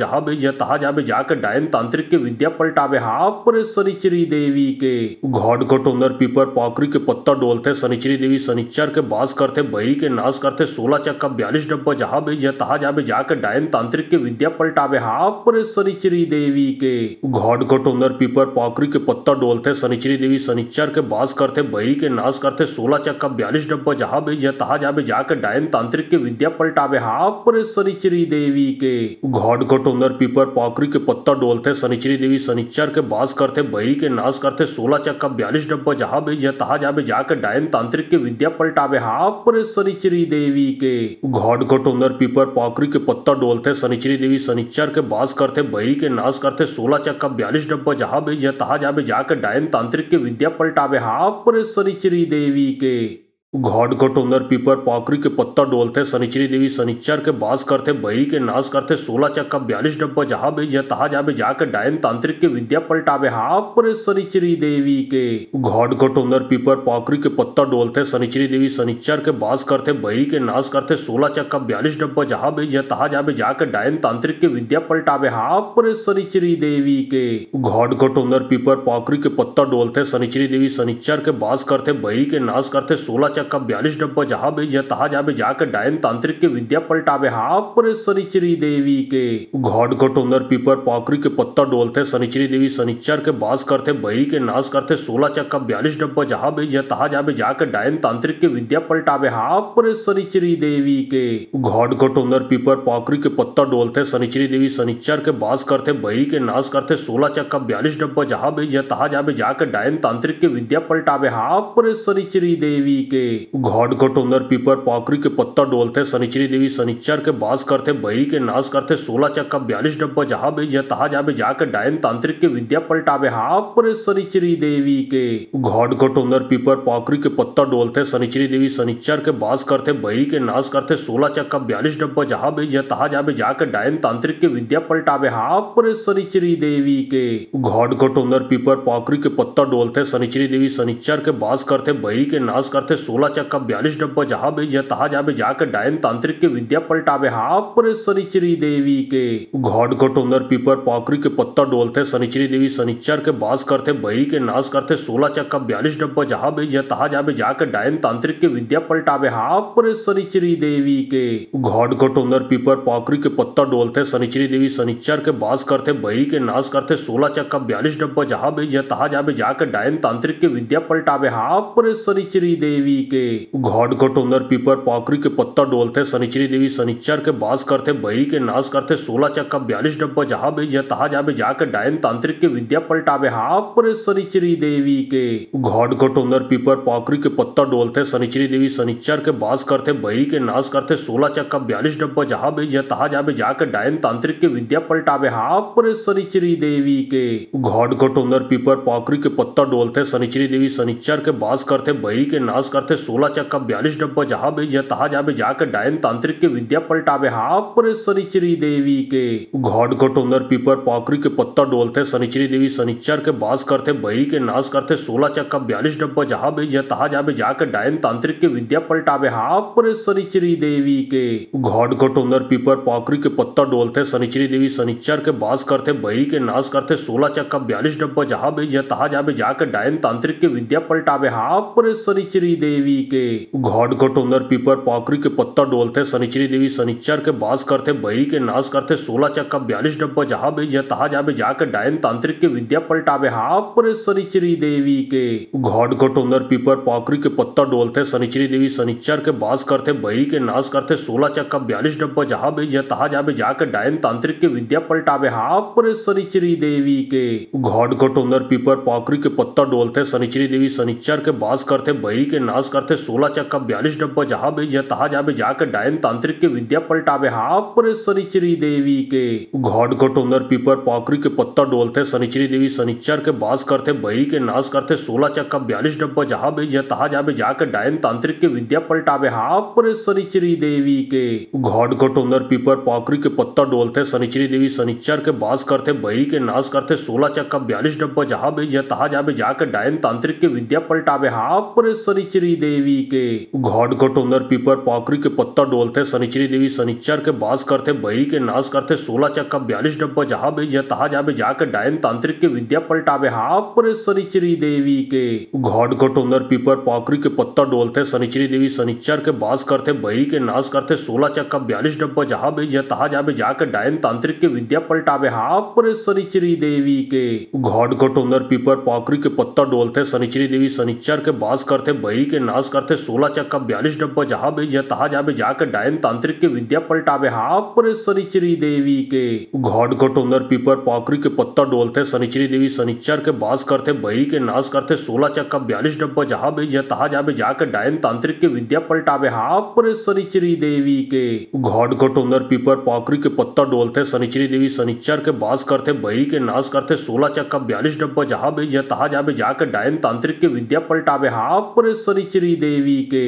जहां भी जय तहा जाबे जाके डायन तांत्रिक के विद्या पलटावे हाफ पर शनिचरी देवी के घाट घटोंदर पीपर पाखरी के पत्ता डोलते शनिचरी देवी शनिचर के बास करते बहिरी के नाश करते 16 चक्का 42 डब्बा जहां भी जय तहा जाबे जाके डायन तांत्रिक के विद्या पलटावे हाफ पर शनिचरी देवी के घाट घटोंदर पीपर पाखरी के पत्ता डोलते शनिचरी देवी शनिचर के बास करते बहिरी के नाश करते 16 चक्का 42 डब्बा जहां भी जय तहा जाबे जाके डायन तांत्रिक के विद्या पलटावे हाफ पर शनिचरी देवी के घाट घटोंदर पीपर पाखरी के पत्ता डोलते शनिचरी देवी शनिचर के बास करते बहिरी के नाश करते 16 चक्का 42 डब्बा जहां भी जय तहा जाबे जाके डायन तांत्रिक के विद्या पलटावे हाफ पर शनिचरी देवी के घाट घटोंदर पीपर पाखरी के पत्ता डोलते शनिचरी देवी शनिचर के बास करते बहिरी के नाश करते 16 चक्का 42 डब्बा जहां भी जय तहा जाबे जाके डायन तांत्रिक के विद्या पलटावे हाफ पर शनिचरी शनिचरी देवी के घाट घटोंदर पीपर पाखरी के पत्ता डोलते शनिचरी देवी शनिचर के बास करते बहिरी के नाश करते 16 चक्का 42 डब्बा जहां भी जय तहा जाबे जाके डायन तांत्रिक के विद्या पलटावे हाफ पर शनिचरी देवी के घाट घटोंदर पीपर पाखरी के पत्ता डोलते शनिचरी देवी शनिचर के बास करते बहिरी के नाश करते 16 चक्का 42 डब्बा जहां भी जय तहा जाबे जाके डायन तांत्रिक के विद्या पलटावे हाफ पर शनिचरी देवी के घाट घटोंदर पीपर पाखरी के पत्ता डोलते शनिचरी देवी शनिचर के बास करते बहिरी के नाश करते 16 चक्का 42 डब्बा जहां भी जय तहा जाबे जाके डायन तांत्रिक के विद्या पलटावे हाफ पर शनिचरी देवी के घाट घटोंदर पीपर पाखरी के पत्ता डोलते शनिचरी देवी शनिचर के बास करते बहिरी के नाश करते 16 चक्का 42 डब्बा जहां भी जय तहा जाबे जाके डायन तांत्रिक के विद्या पलटावे हाफ पर शनिचरी देवी के घाट घटोंदर पीपर पाखरी के पत्ता डोलते शनिचरी देवी शनिचर के बास करते बहिरी के नाश करते 16 चक्का 42 डब्बा जहां भी जय तहा जाबे जाके डायन तांत्रिक के विद्या पलटावे हाफ पर शनिचरी देवी के घाट घटोंदर पीपर पाखरी के पत्ता डोलते शनिचरी देवी शनिचर के बास करते बहिरी के नाश करते 16 चक्का 42 डब्बा जहां भी जय तहा जाबे जाके डायन तांत्रिक के विद्या पलटावे हाफ पर शनिचरी देवी के घाट घटोंदर पीपर पाखरी के पत्ता डोलते शनिचरी देवी शनिचर के बास करते बहिरी के नाश करते 16 चक्का 42 डब्बा जहां भी जय तहा जाबे जाके डायन तांत्रिक के विद्या पलटावे हाफ पर शनिचरी देवी के घाट घटोंदर पीपर पाखरी के पत्ता डोलते शनिचरी देवी शनिचर के बास करते बहिरी के नाश करते 16 चक्का 42 डब्बा जहां भी जय तहा जाबे जाके डायन तांत्रिक के विद्या पलटावे हाफ पर शनिचरी देवी के घाट घटोंदर पीपर पाखरी के पत्ता डोलते शनिचरी देवी शनिचर के बास करते बहिरी के नाश करते 16 चक्का 42 डब्बा जहां भी जय तहा जाबे जाके डायन तांत्रिक के विद्या पलटावे हाफ पर शनिचरी देवी के घाट घटोंदर पीपर पाखरी के पत्ता डोलते शनिचरी देवी शनिचर के बास करते बहिरी के नाश करते 16 चक्का 42 डब्बा जहां भी जय तहा जाबे जाके डायन तांत्रिक के विद्या पलटावे हाफ पर शनिचरी देवी के घाट घटोंदर पीपर पाखरी के पत्ता डोलते शनिचरी देवी शनिचर के बास करते बहिरी के नाश करते 16 चक्का 42 डब्बा जहां भी जय तहा जाबे जाके डायन तांत्रिक के विद्या पलटावे हाफ पर शनिचरी देवी के घाट घटोंदर पीपर पाखरी के पत्ता डोलते शनिचरी देवी शनिचर के बास करते बहिरी के नाश करते 16 चक्का 42 डब्बा जहां भी जय तहा जाबे जाके डायन तांत्रिक के विद्या पलटावे हाफ पर शनिचरी देवी के घाट घटोंदर पीपर पाखरी के पत्ता डोलते शनिचरी देवी शनिचर के बास करते बहिरी के नाश करते 16 चक्का 42 डब्बा जहां भी जय तहा जाबे जाके डायन तांत्रिक के विद्या पलटावे हाफ पर शनिचरी देवी के घाट घटोंदर पीपर पाखरी के पत्ता डोलते शनिचरी देवी शनिचर के बास करते बहिरी के नाश करते 16 चक्का 42 डब्बा जहां भी जय तहा जाबे जाके डायन तांत्रिक के विद्या पलटावे हाफ पर शनिचरी देवी के घाट घटोंदर पीपर पाखरी के पत्ता डोलते शनिचरी देवी शनिचर के बास करते बहिरी के नाश करते 16 चक्का 42 डब्बा जहां भी जय तहा जाबे जाके डायन तांत्रिक के विद्या पलटावे हाफ पर शनिचरी देवी के घाट घटोंदर पीपर पाखरी के पत्ता डोलते शनिचरी देवी शनिचर के बास करते बहिरी के नाश करते 16 चक्का 42 डब्बा जहां भी जय तहा जाबे जाके डायन तांत्रिक के विद्या पलटावे हाफ पर शनिचरी देवी के घाट घटोंदर पीपर पाखरी के पत्ता डोलते शनिचरी देवी शनिचर के बास करते बहिरी के नाश करते 16 चक्का 42 डब्बा जहां भी जय तहा जाबे जाके डायन तांत्रिक के विद्या पलटावे हाफ पर शनिचरी देवी के घाट घटोंदर पीपर पाखरी के पत्ता डोलते शनिचरी देवी शनिचर के बास करते बहिरी के नाश करते 16 चक्का 42 डब्बा जहां भी जय तहा जाबे जाके डायन तांत्रिक के विद्या पलटावे हाफ पर शनिचरी देवी के घाट घटोंदर पीपर पाखरी के पत्ता डोलते शनिचरी देवी शनिचर के बास करते बहिरी के नाश करते 16 चक्का 42 डब्बा जहां भी जय तहा जाबे जाके डायन तांत्रिक के विद्या पलटावे हाफ पर शनिचरी देवी के घाट घटोंदर पीपर पाखरी के पत्ता डोलते शनिचरी देवी शनिचर के बास करते बहिरी के नाश करते 16 चक्का 42 डब्बा जहां भी जय तहा जाबे जाके डायन तांत्रिक के विद्या पलटावे हाफ पर शनिचरी देवी के घाट घटोंदर पीपर पाखरी के पत्ता डोलते शनिचरी देवी शनिचर के बास करते बहिरी के नाश करते 16 चक्का 42 डब्बा जहां भी जय तहा जाबे जाके डायन तांत्रिक के विद्या पलटावे हाफ पर शनिचरी देवी के घाट घटोंदर पीपर पाखरी के पत्ता डोलते शनिचरी देवी शनिचर के बास करते बहिरी के नाश करते 16 चक्का 42 डब्बा जहां भी जय तहा जाबे जाके डायन तांत्रिक के विद्या पलटावे हाफ पर शनिचरी देवी के घाट घटोंदर पीपर पाखरी के पत्ता डोलते शनिचरी देवी शनिचर के बास करते बहिरी के नाश करते 16 चक्का 42 डब्बा जहाँ भी जय तहा जाबे जाके डायन तांत्रिक के विद्या पलटावे हाँ पर शनिचरी देवी के घाट घटोंदर पीपर पाकरी के पत्ता डोलते शनिचरी देवी शनिचर के बास करते बहिरी के नाश करते 16 चक्का 42 डब्बा जहाँ भी जय तहा जाबे जाके डायन तांत्रिक के विद्या पलटावे हाँ पर शनिचरी देवी के घाट घटोंदर पीपर पाकरी के पत्ता डोलते शनिचरी देवी शनिचर के बास करते बहिरी के नाश करते 16 चक्का 42 डब्बा जहाँ भी जय तहा जाबे जाके डायन तांत्रिक के विद्या पलटावे हाँ पर शनिचरी देवी के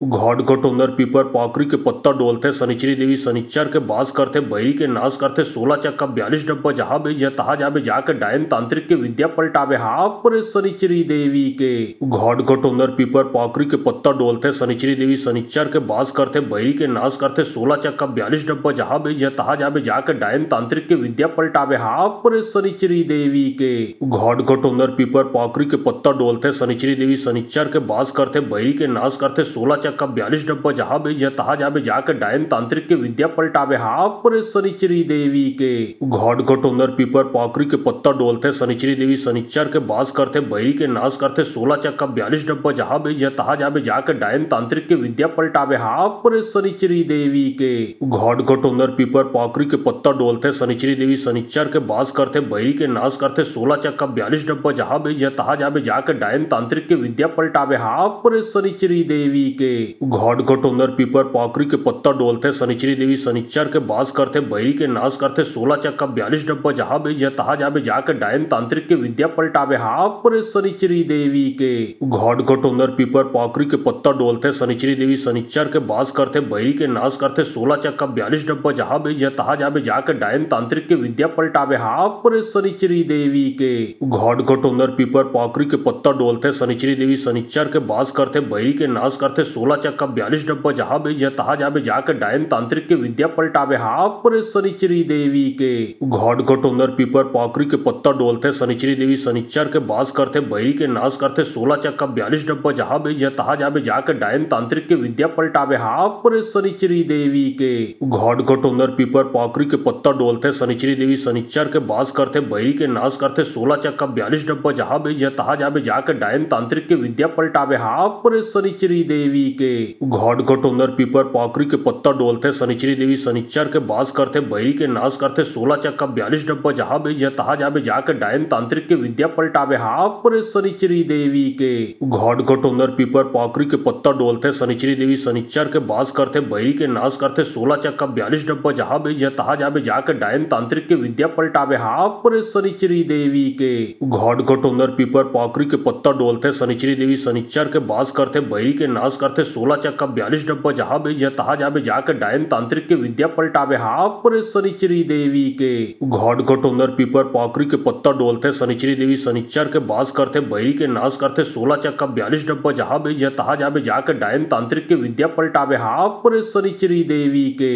घाट घटोंदर पीपर पाकरी के पत्ता डोलते शनिचरी देवी शनिचर के बास करते बहिरी के नाश करते 16 चक्का 42 डब्बा जहाँ भी जय तहा जाबे जाके डायन तांत्रिक के विद्या पलटावे हाँ पर शनिचरी देवी के घाट घटोंदर पीपर पाकरी के पत्ता डोलते शनिचरी देवी शनिचर के बास करते बहिरी के नाश करते 16 चक्का 42 डब्बा जहाँ भी जय तहा जाबे जाके डायन तांत्रिक के विद्या पलटावे हाँ पर शनिचरी देवी के घाट घटोंदर पीपर पाकरी के पत्ता डोलते शनिचरी देवी शनिचर के बास करते बहिरी के नाश करते 16 चक्का 42 डब्बा जहाँ भी जय तहा जाबे जाके डायन तांत्रिक के विद्या पलटावे हाँ पर शनिचरी देवी के घाट घटोंदर पीपर पाकरी के पत्ता डोलते शनिचरी देवी शनिचर के बास करते बहिरी के नाश करते 16 चक्का 42 डब्बा जहाँ भी जय तहा जाबे जाके डायन तांत्रिक के विद्या पलटावे हाँ पर शनिचरी देवी के घाट घटोंदर पीपर पाकरी के पत्ता डोलते शनिचरी देवी शनिचर के बास करते बहिरी के नाश करते 16 चक्का 42 डब्बा जहाँ भी जय तहा जाबे जाके डायन तांत्रिक के विद्या पलटावे हाँ पर शनिचरी देवी के घाट घटोंदर पीपर पाकरी के पत्ता डोलते शनिचरी देवी शनिचर के बास करते बहिरी के नाश करते 16 चक्का 42 डब्बा जहाँ भी जय तहा जाबे जाके डायन तांत्रिक के विद्या पलटावे हाँ पर शनिचरी देवी के घाट घटोंदर पीपर पाकरी के पत्ता डोलते शनिचरी देवी शनिचर के बास करते बहिरी के नाश करते 16 चक्का 42 डब्बा जहाँ भी जय तहा जाबे जाके डायन तांत्रिक के विद्या पलटावे हाँ पर शनिचरी देवी के घाट घटोंदर पीपर पाकरी के पत्ता डोलते शनिचरी देवी शनिचर के बास करते बहिरी के नाश करते 16 चक्का 42 डब्बा जहाँ भी जय तहा जाबे जाके डायन तांत्रिक के विद्या पलटावे हाँ पर शनिचरी देवी के घाट घटोंदर पीपर पाकरी के पत्ता डोलते शनिचरी देवी शनिचर के बास करते बहिरी के नाश करते 16 चक्का 42 डब्बा जहाँ भी जय तहा जाबे जाके डायन तांत्रिक के विद्या पलटावे हाँ पर शनिचरी देवी के घाट घटोंदर पीपर पाकरी के पत्ता डोलते शनिचरी देवी शनिचर के बास करते बहिरी के नाश करते 16 चक्का 42 डब्बा जहाँ भी जय तहा जाबे जाके डायन तांत्रिक के विद्या पलटावे हाँ पर शनिचरी देवी के घाट घटोंदर पीपर पाकरी के पत्ता डोलते शनिचरी देवी शनिचर के बास करते बहिरी के नाश करते 16 चक्का 42 डब्बा जहाँ भी जय तहा जाबे जाके डायन तांत्रिक के विद्या पलटावे हाँ पर शनिचरी देवी के घाट घटोंदर पीपर पाकरी के पत्ता डोलते शनिचरी देवी शनिचर के बास करते बहिरी के नाश करते 16 चक्का 42 डब्बा जहाँ भी जय तहा जाबे जाके डायन तांत्रिक के विद्या पलटावे हाँ पर शनिचरी देवी के घाट घटोंदर पीपर पाकरी के पत्ता डोलते शनिचरी देवी शनिचर के बास करते बहिरी के नाश करते 16 चक्का 42 डब्बा जहाँ भी जय तहा जाबे जाके डायन तांत्रिक के विद्या पलटावे हाँ पर शनिचरी देवी के घाट घटोंदर पीपर पाकरी के पत्ता डोलते शनिचरी देवी शनिचर के बास करते बहिरी के नाश करते 16 चक्का 42 डब्बा जहाँ भी जय तहा जाबे जाके डायन तांत्रिक के विद्या पलटावे हाँ पर शनिचरी देवी के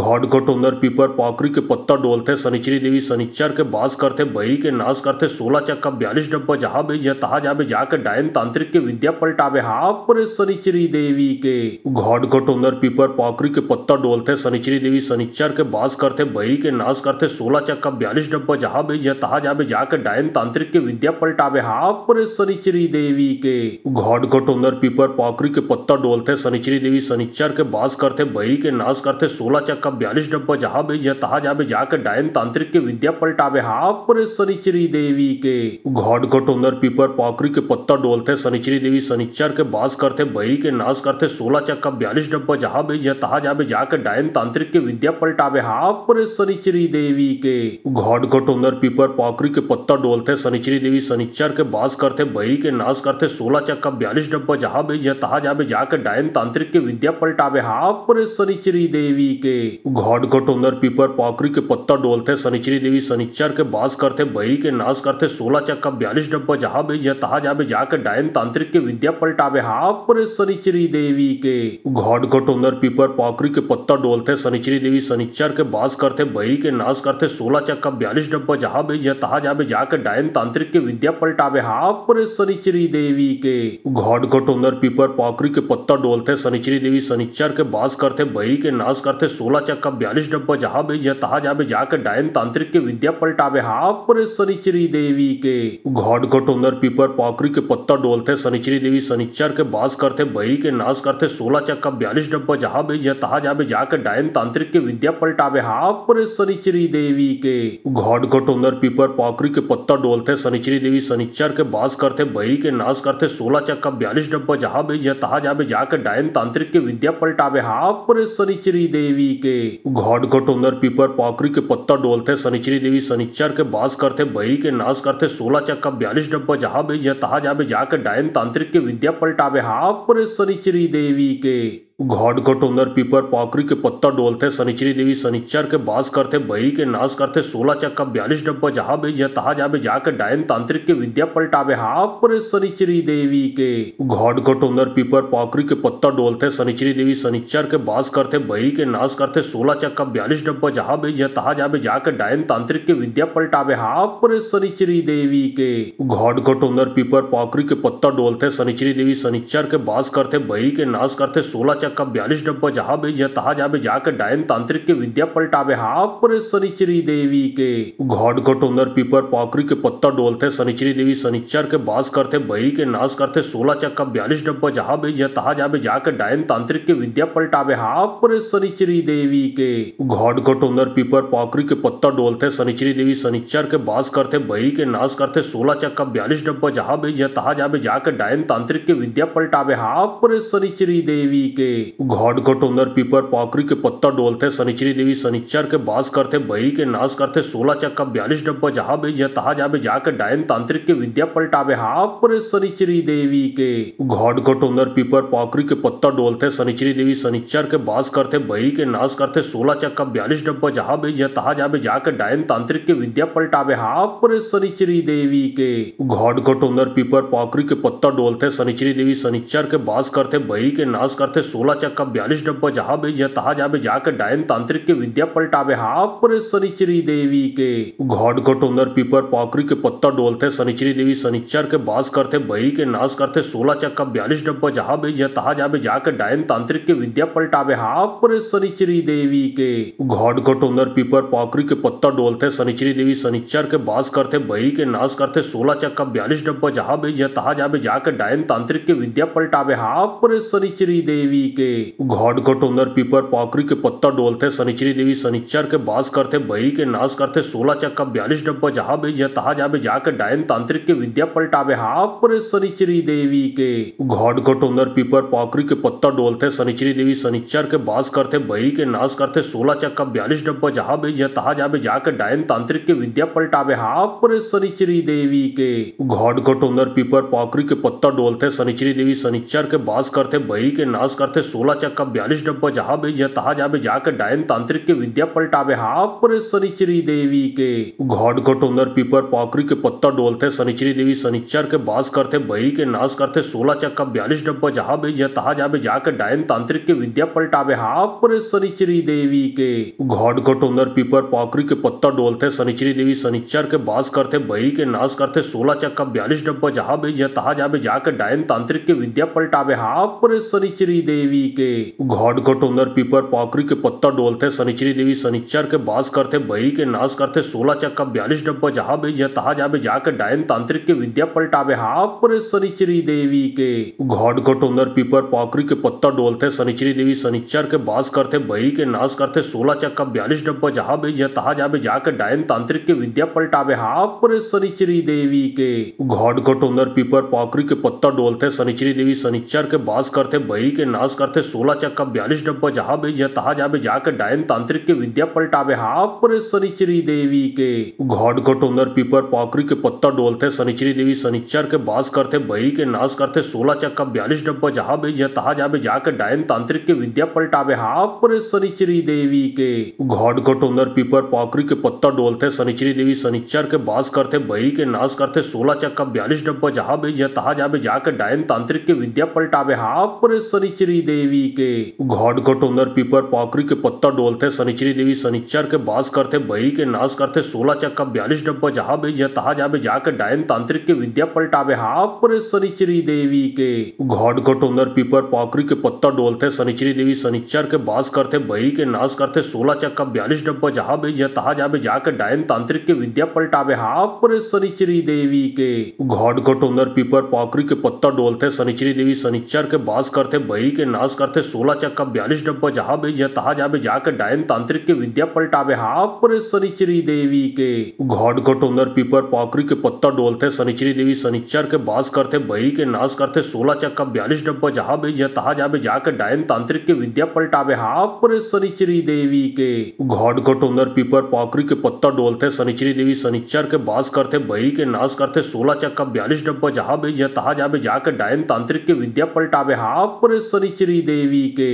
घाट घटोंदर पीपर पाकरी के पत्ता डोलते शनिचरी देवी शनिचर के बास करते बहिरी के नाश करते 16 चक्का 42 डब्बा जहाँ भी जय तहा जाबे जाके डायन तांत्रिक के विद्या पलटावे हाँ पर शनिचरी देवी के घाट घटोंदर पीपर पाकरी के पत्ता डोलते शनिचरी देवी शनिचर के बास करते बहिरी के नाश करते 16 चक्का 42 डब्बा जहाँ भी जय तहा जाबे जाके डायन तांत्रिक के विद्या पलटावे हाँ पर शनिचरी देवी के घाट घटोंदर पीपर पाकरी के पत्ता डोलते शनिचरी देवी शनिचर के बास करते बहिरी के नाश करते 16 चक्का 42 डब्बा जहाँ भी जय तहा जाबे जाके डायन तांत्रिक के विद्या पलटावे हाँ पर शनिचरी देवी के घाट घटोंदर पीपर पाकरी के पत्ता डोलते शनिचरी देवी शनिचर के बास करते बहिरी के नाश करते 16 चक्का 42 डब्बा जहाँ भी जय तहा जाबे जाके डायन तांत्रिक के विद्या पलटावे हाँ पर शनिचरी देवी के घाट घटोंदर पीपर पाकरी के पत्ता डोलते शनिचरी देवी शनिचर के बास करते बहिरी के नाश करते 16 चक्का 42 डब्बा जहाँ भी जय तहा जाबे जाके डायन तांत्रिक के विद्या पलटावे हाँ पर शनिचरी देवी के घाट घटोंदर पीपर पाकरी के पत्ता डोलते शनिचरी देवी शनिचर के बास करते बहिरी के नाश करते 16 चक्का 42 डब्बा जहाँ भी जय तहा जाबे जाके डायन तांत्रिक के विद्या पलटावे हाँ पर शनिचरी देवी के घाट घटोंदर पीपर पाखरी के पत्ता डोलते शनिचरी देवी शनिचर के बास करते बैरी के नाश करते 16 चक्का 42 डब्बा जहां भी या तहा जाबे जाके डायन तांत्रिक के विद्या पलटावे हाफ पर शनिचरी देवी के घाट घटोंदर पीपर पाखरी के पत्ता डोलते शनिचरी देवी शनिचर के बास करते बैरी के नाश करते 16 चक्का 42 डब्बा जहां भी या तहा जाबे जाके डायन तांत्रिक के विद्या पलटावे हाफ पर शनिचरी देवी के घाट घटोंदर पीपर पाखरी के पत्ता डोलते शनिचरी देवी शनिचर के बास करते बैरी के नाश करते 16 चक्का 42 डब्बा जहां भी या तहा जाबे जाके डायन तांत्रिक के विद्या पलटावे हाफ पर शनिचरी देवी के घाट घटोंदर पीपर पाखरी के पत्ता डोलते शनिचरी देवी शनिचर के बास करते बैरी के नाश करते 16 चक्का 42 डब्बा जहां भी या तहा जाबे जाके डायन तांत्रिक के विद्या पलटावे हाफ पर शनिचरी देवी के घाट घटोंदर पीपर पाखरी के पत्ता डोलते शनिचरी देवी शनिचर के बास करते बैरी के नाश करते 16 चक्का 42 डब्बा जहां भी या तहा जाबे जाके डायन तांत्रिक के विद्या पलटावे हाफ पर शनिचरी देवी के घाट घटोंदर पीपर पाखरी के पत्ता डोलते शनिचरी देवी शनिचर के बास करते बैरी के नाश करते 16 चक्का 42 डब्बा जहां भी या तहा जाबे जाके डायन तांत्रिक के विद्या पलटावे हाफ पर शनिचरी देवी के घाट घटोंदर पीपर पाखरी के पत्ता डोलते शनिचरी देवी शनिचर के बास करते बैरी के नाश करते 16 चक्का 42 डब्बा जहां भी या तहा जाबे जाके डायन तांत्रिक के विद्या पलटावे हाफ पर शनिचरी देवी के घाट घटोंदर पीपर पाखरी के पत्ता डोलते शनिचरी देवी शनिचर के बास करते बैरी के नाश करते 16 चक्का 42 डब्बा जहां भी या तहा जाबे जाके डायन तांत्रिक के विद्या पलटावे हाफ पर शनिचरी देवी के घाट घटोंदर पीपर पाखरी के पत्ता डोलते शनिचरी देवी शनिचर के बास करते बैरी के नाश करते 16 चक्का 42 डब्बा जहां भी या तहा जाबे जाके डायन तांत्रिक के विद्या पलटावे हाफ पर शनिचरी देवी के घाट घटोंदर पीपर पाखरी के पत्ता डोलते शनिचरी देवी शनिचर के बास करते बैरी के नाश करते 16 चक्का 42 डब्बा जहां भी या तहा जाबे जाके डायन तांत्रिक के विद्या पलटावे हाफ पर शनिचरी देवी के घाट घटोंदर पीपर पाखरी के पत्ता डोलते शनिचरी देवी शनिचर के बास करते बैरी के नाश करते 16 चक्का 42 डब्बा जहां भी या तहा जाबे जाके डायन तांत्रिक के विद्या पलटावे हाफ पर शनिचरी देवी के घाट घटोंदर पीपर पाखरी के पत्ता डोलते शनिचरी देवी शनिचर के बास करते बैरी के नाश करते 16 चक्का 42 डब्बा जहां भी या तहा जाबे जाके डायन तांत्रिक के विद्या पलटावे हाफ पर शनिचरी देवी के घाट घटोंदर पीपर पाखरी के पत्ता डोलते शनिचरी देवी शनिचर के बास करते बैरी के नाश करते 16 चक्का 42 डब्बा जहां भी या तहा जाबे जाके डायन तांत्रिक के विद्या पलटावे हाफ पर शनिचरी देवी के घाट घटोंदर पीपर पाखरी के पत्ता डोलते शनिचरी देवी शनिचर के बास करते बैरी के नाश करते 16 चक्का 42 डब्बा जहां भी या तहा जाबे जाके डायन तांत्रिक के विद्या पलटावे हाफ पर शनिचरी देवी के घाट घटोंदर पीपर पाखरी के पत्ता डोलते शनिचरी देवी शनिचर के बास करते बैरी के नाश करते 16 चक्का 42 डब्बा जहां भी या तहा जाबे जाके डायन तांत्रिक के विद्या पलटावे हाफ पर शनिचरी देवी के घाट घटोंदर पीपर पाखरी के पत्ता डोलते शनिचरी देवी शनिचर के बास करते बैरी के नाश करते 16 चक्का 42 डब्बा जहां भी या तहा जाबे जाके डायन तांत्रिक के विद्या पलटावे हाफ पर शनिचरी देवी के घाट घटोंदर पीपर पाखरी के पत्ता डोलते शनिचरी देवी शनिचर के बास करते बैरी के नाश करते 16 चक्का 42 डब्बा जहां भी या तहा जाबे जाके डायन तांत्रिक के विद्या पलटावे हाफ पर शनिचरी देवी के घाट घटोंदर पीपर पाखरी के पत्ता डोलते शनिचरी देवी शनिचर के बास करते बैरी के नाश करते 16 चक्का 42 डब्बा जहां भी या तहा जाबे जाके डायन तांत्रिक के विद्या पलटावे हाफ पर शनिचरी देवी के घाट घटोंदर पीपर पाखरी के पत्ता डोलते शनिचरी देवी शनिचर के बास करते बैरी के नाश करते 16 चक्का 42 डब्बा जहां भी या तहा जाबे जाके डायन तांत्रिक के विद्या पलटावे हाफ पर शनिचरी देवी के घाट घटोंदर पीपर पाखरी के पत्ता डोलते शनिचरी देवी शनिचर के बास करते बैरी के नाश करते 16 चक्का 42 डब्बा जहां भी या तहा जाबे जाके डायन तांत्रिक के विद्या पलटावे हाफ पर शनिचरी देवी के घाट घटोंदर पीपर पाखरी के पत्ता डोलते शनिचरी देवी शनिचर के बास करते बैरी के नाश करते 16 चक्का 42 डब्बा जहां भी या तहा जाबे जाके डायन तांत्रिक के विद्या पलटावे हाफ पर शनिचरी देवी के घाट घटोंदर पीपर पाखरी के पत्ता डोलते शनिचरी देवी शनिचर के बास करते बैरी के नाश करते 16 चक्का 42 डब्बा जहां भी या तहा जाबे जाके डायन तांत्रिक के विद्या पलटावे हाफ पर शनिचरी देवी के घाट घटोंदर पीपर पाखरी के पत्ता डोलते शनिचरी देवी शनिचर के बास करते बैरी के नाश करते 16 चक्का 42 डब्बा जहाँ भी जय तहा जाबे जाके डायन तांत्रिक के विद्या पलटावे हाफ पर शनिचरी देवी के घाट घटोंदर पीपर पाकरी के पत्ता डोलते शनिचरी देवी शनिचर के बास करते बहरी के नाश करते 16 चक्का 42 डब्बा जहाँ भी जय तहा जाबे जाके डायन तांत्रिक के विद्या पलटावे हाफ पर शनिचरी देवी के घाट घटोंदर पीपर पाकरी के पत्ता डोलते शनिचरी देवी शनिचर के बास करते बहरी के नाश करते 16 चक्का 42 डब्बा जहाँ भी जय तहा जाबे जाके डायन तांत्रिक के विद्या पलटावे हाफ पर शनिचरी देवी के घाट घटोंदर पीपर पाकरी के पत्ता डोलते शनिचरी देवी शनिचर के बास करते बहरी के नाश करते 16 चक्का 42 डब्बा जहाँ भी जय तहा जाबे जाके डायन तांत्रिक के विद्या पलटावे हाफ पर शनिचरी देवी के घाट घटोंदर पीपर पाकरी के पत्ता डोलते शनिचरी देवी शनिचर के बास करते बहरी के नाश करते 16 चक्का 42 डब्बा जहाँ भी जय तहा जाबे जाके डायन तांत्रिक के विद्या पलटावे हाफ पर शनिचरी देवी के घाट घटोंदर पीपर पाकरी के पत्ता डोलते शनिचरी देवी शनिचर के बास करते बहरी के नाश करते 16 चक्का 42 डब्बा जहाँ भी जय तहा जाबे जाके डायन तांत्रिक के विद्या पलटावे हाफ पर शनिचरी देवी के घाट घटोंदर पीपर पाकरी के पत्ता डोलते शनिचरी देवी शनिचर के बास करते बहरी के नाश करते 16 चक्का 42 डब्बा जहाँ भी जय तहा जाबे जाके डायन तांत्रिक के विद्या पलटावे हाफ पर शनिचरी देवी के घाट घटोंदर पीपर पाकरी के पत्ता डोलते शनिचरी देवी शनिचर के बास करते बहरी के नाश करते 16 चक्का 42 डब्बा जहाँ भी जय तहा जाबे जाके डायन तांत्रिक के विद्या पलटावे हाफ पर शनिचरी देवी के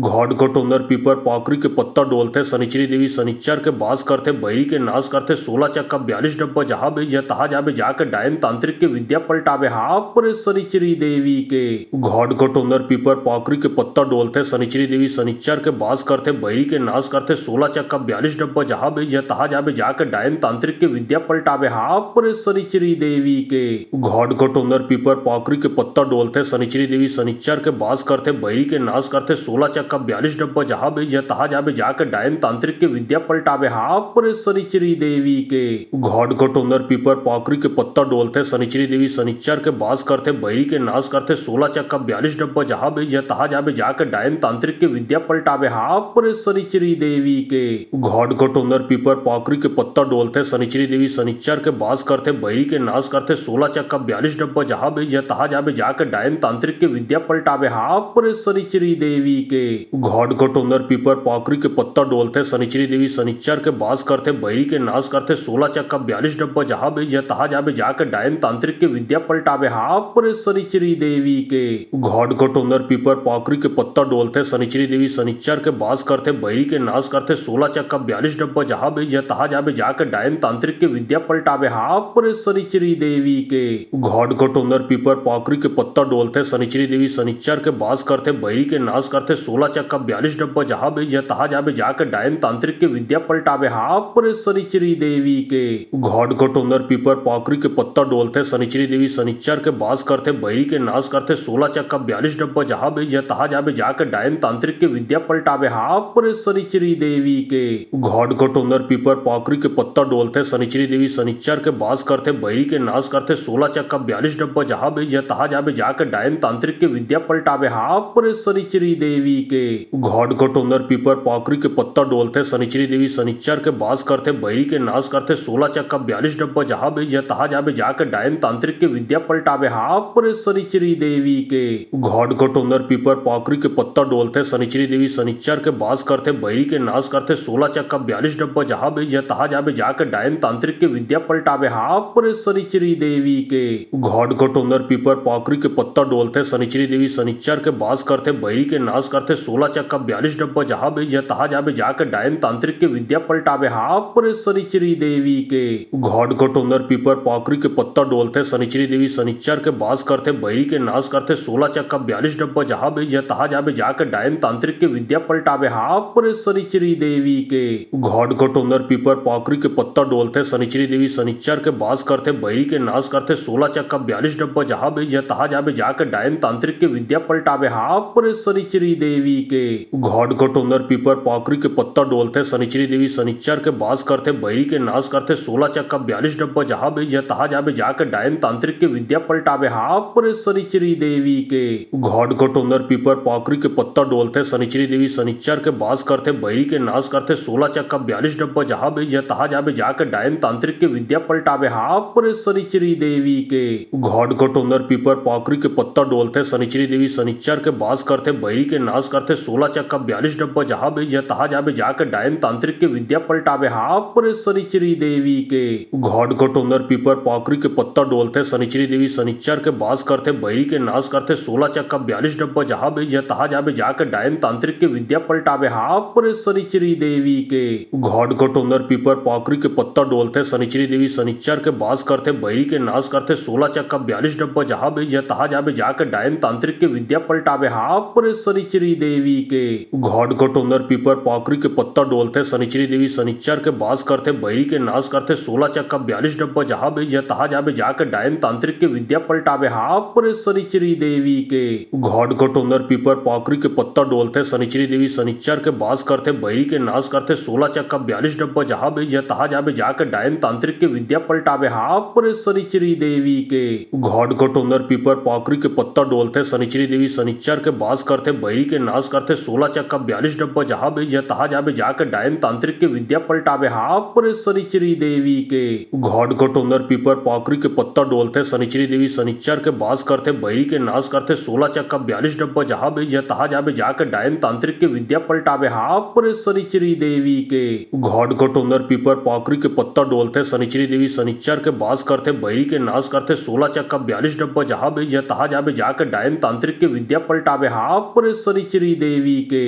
घाट घटोंदर पीपर पाकरी के पत्ता डोलते शनिचरी देवी शनिचर के बास करते बहरी के नाश करते 16 चक्का 42 डब्बा जहाँ भी जय तहा जाबे जाके डायन तांत्रिक के विद्या पलटावे हाफ पर शनिचरी देवी के घाट घटोंदर पीपर पाकरी के पत्ता डोलते शनिचरी देवी शनिचर के बास करते बहरी के नाश करते 16 चक्का 42 डब्बा जहाँ भी जय तहा जाबे जाके डायन तांत्रिक के विद्या पलटावे हाफ पर शनिचरी देवी के घाट घटोंदर पीपर पाकरी के पत्ता डोलते शनिचरी देवी शनिचर के बास करते बहरी के नाश करते 16 चक्का 42 डब्बा जहाँ भी जय तहा जाबे जाके डायन तांत्रिक के विद्या पलटावे हाफ पर शनिचरी देवी के घाट घटोंदर पीपर पाकरी के पत्ता डोलते शनिचरी देवी शनिचर के बास करते बहरी के नाश करते 16 चक्का 42 डब्बा जहाँ भी जय तहा जाबे जाके डायन तांत्रिक के विद्या पलटावे हाफ पर शनिचरी देवी के घाट घटोंदर पीपर पाकरी के पत्ता डोलते शनिचरी देवी शनिचर के बास करते बहरी के नाश करते 16 चक्का 42 डब्बा जहाँ भी जय तहा जाबे जाके डायन तांत्रिक के विद्या पलटावे हाफ पर शनिचरी देवी के घाट घटोंदर पीपर पाकरी के पत्ता डोलते शनिचरी देवी शनिचर के बास करते बहरी के नाश करते 16 चक्का 42 डब्बा जहाँ भी जय तहा जाबे जाके डायन तांत्रिक के विद्या पलटावे हाफ पर शनिचरी देवी के घाट घटोंदर पीपर पाकरी के पत्ता डोलते शनिचरी देवी शनिचर के बास करते बहरी के नाश करते 16 चक्का 42 डब्बा जहाँ भी जय तहा जाबे जाके डायन तांत्रिक के विद्या पलटावे हाफ पर शनिचरी देवी के घाट घटोंदर पीपर पाकरी के पत्ता डोलते शनिचरी देवी शनिचर के बास करते बहरी के नाश करते 16 चक्का 42 डब्बा जहाँ भी जय तहा जाबे जाके डायन तांत्रिक के विद्या पलटावे हाफ पर शनिचरी देवी के घाट घटोंदर पीपर पाकरी के पत्ता डोलते शनिचरी देवी शनिचर के बास करते बहरी के नाश करते 16 चक्का 42 डब्बा जहाँ भी जय तहा जाबे जाके डायन तांत्रिक के विद्या पलटावे हाफ पर शनिचरी देवी के घाट घटोंदर पीपर पाकरी के पत्ता डोलते शनिचरी देवी शनिचर के बास करते बहरी के नाश करते 16 चक्का 42 डब्बा जहाँ भी जय तहा जाबे जाके डायन तांत्रिक के विद्या पलटावे हाफ पर शनिचरी देवी के घाट घटोंदर पीपर पाकरी के पत्ता डोलते शनिचरी देवी शनिचर के बास करते बहरी के नाश करते 16 चक्का 42 डब्बा जहाँ भी जय तहा जाबे जाके डायन तांत्रिक के विद्या पलटावे हाफ पर शनिचरी देवी के घाट घटोंदर पीपर पाकरी के पत्ता डोलते शनिचरी देवी शनिचर के बास करते बहरी के नाश करते 16 चक्का 42 डब्बा जहाँ भी जय तहा जाबे जाके डायन तांत्रिक के विद्या पलटावे हाफ पर शनिचरी देवी के घाट घटोंदर पीपर पाकरी के पत्ता डोलते शनिचरी देवी शनिचर के बास करते बहरी के नाश करते 16 चक्का 42 डब्बा जहाँ भी जय तहा जाबे जाके डायन तांत्रिक के विद्या पलटावे हाफ पर शनिचरी देवी के घाट घटोंदर पीपर पाकरी के पत्ता डोलते शनिचरी देवी शनिचर के बास करते बहरी के नाश करते 16 चक्का 42 डब्बा जहाँ भी जय तहा जाबे जाके डायन तांत्रिक के विद्या पलटावे हाफ पर शनिचरी देवी के घाट घटोंदर पीपर पाकरी के पत्ता डोलते शनिचरी देवी शनिचर के बास करते बहरी के नाश करते 16 चक्का 42 डब्बा जहाँ भी जय तहा जाबे जाके डायन तांत्रिक के विद्या पलटावे हाफ पर शनिचरी देवी के घाट घटोंदर पीपर पाकरी के पत्ता डोलते शनिचरी देवी शनिचर के बास करते बहरी के घाट घटोंदर पीपर पाकरी के पत्ता डोलते शनिचरी देवी शनिचर के बास करते बहरी के नाश करते 16 चक्का 42 डब्बा जहाँ भी जय तहा जाबे जाके डायन तांत्रिक के विद्या पलटावे हाफ पर शनिचरी देवी देवी के घाट घटोंदर पीपर पाखरी के पत्ता डोलते शनिचरी देवी शनिचर के बास करते बैरी के नाश करते 16 चक्का 42 डब्बा जहां भी या तहा जाबे जाके डायन तांत्रिक के विद्या पलटावे हाफ पर शनिचरी देवी के घाट घटोंदर पीपर पाखरी के पत्ता डोलते शनिचरी देवी शनिचर के बास करते बैरी के नाश करते 16 चक्का 42 डब्बा जहां भी या तहा जाबे जाके डायन तांत्रिक के विद्या पलटावे हाफ पर शनिचरी देवी के घाट घटोंदर पीपर पाखरी के पत्ता डोलते शनिचरी देवी शनिचर के बास करते बैरी के नाश करते 16 चक्का 42 डब्बा जहां भी या तहा जाबे जाके डायन तांत्रिक के विद्या पलटावे हाफ पर शनिचरी देवी के घाट घटोंदर पीपर पाखरी के पत्ता डोलते शनिचरी देवी शनिचर के बास करते बैरी के नाश करते 16 चक्का 42 डब्बा जहां भी या तहा जाबे जाके डायन तांत्रिक के विद्या पलटावे हाफ पर शनिचरी देवी के घाट घटोंदर पीपर पाखरी के पत्ता डोलते शनिचरी देवी शनिचर के बास करते बैरी के नाश करते 16 चक्का 42 डब्बा जहां भी या तहा जाबे जाके डायन तांत्रिक के विद्या पलटावे हाफ पर शनिचरी देवी के घाट घटोंदर पीपर पाखरी के पत्ता डोलते शनिचरी देवी शनिचर के बास करते बैरी के नाश करते 16 चक्का 42 डब्बा जहां भी या तहा जाबे जाके डायन तांत्रिक के विद्या पलटावे हाफ पर शनिचरी देवी के घाट घटोंदर पीपर पाखरी के पत्ता डोलते शनिचरी देवी शनिचर के बास करते बैरी के नाश करते 16 चक्का 42 डब्बा जहां भी या तहा जाबे जाके डायन तांत्रिक के विद्या पलटावे हाफ पर शनिचरी देवी के घाट घटोंदर पीपर पाखरी के पत्ता डोलते शनिचरी देवी शनिचर के बास करते बैरी के नाश करते 16 चक्का 42 डब्बा जहां भी या तहा जाबे जाके डायन तांत्रिक के विद्या पलटावे हाफ पर शनिचरी देवी के घाट घटोंदर पीपर पाखरी के पत्ता डोलते शनिचरी देवी शनिचर के बास करते बैरी के नाश करते 16 चक्का 42 डब्बा जहां भी या तहा जाबे जाके डायन तांत्रिक के विद्या पलटावे हाफ पर शनिचरी देवी के घाट घटोंदर पीपर पाखरी के पत्ता डोलते शनिचरी देवी शनिचर के बास करते बैरी के नाश करते 16 चक्का 42 डब्बा जहां भी या तहा जाबे जाके डायन तांत्रिक के विद्या पलटावे हाफ पर शनिचरी देवी के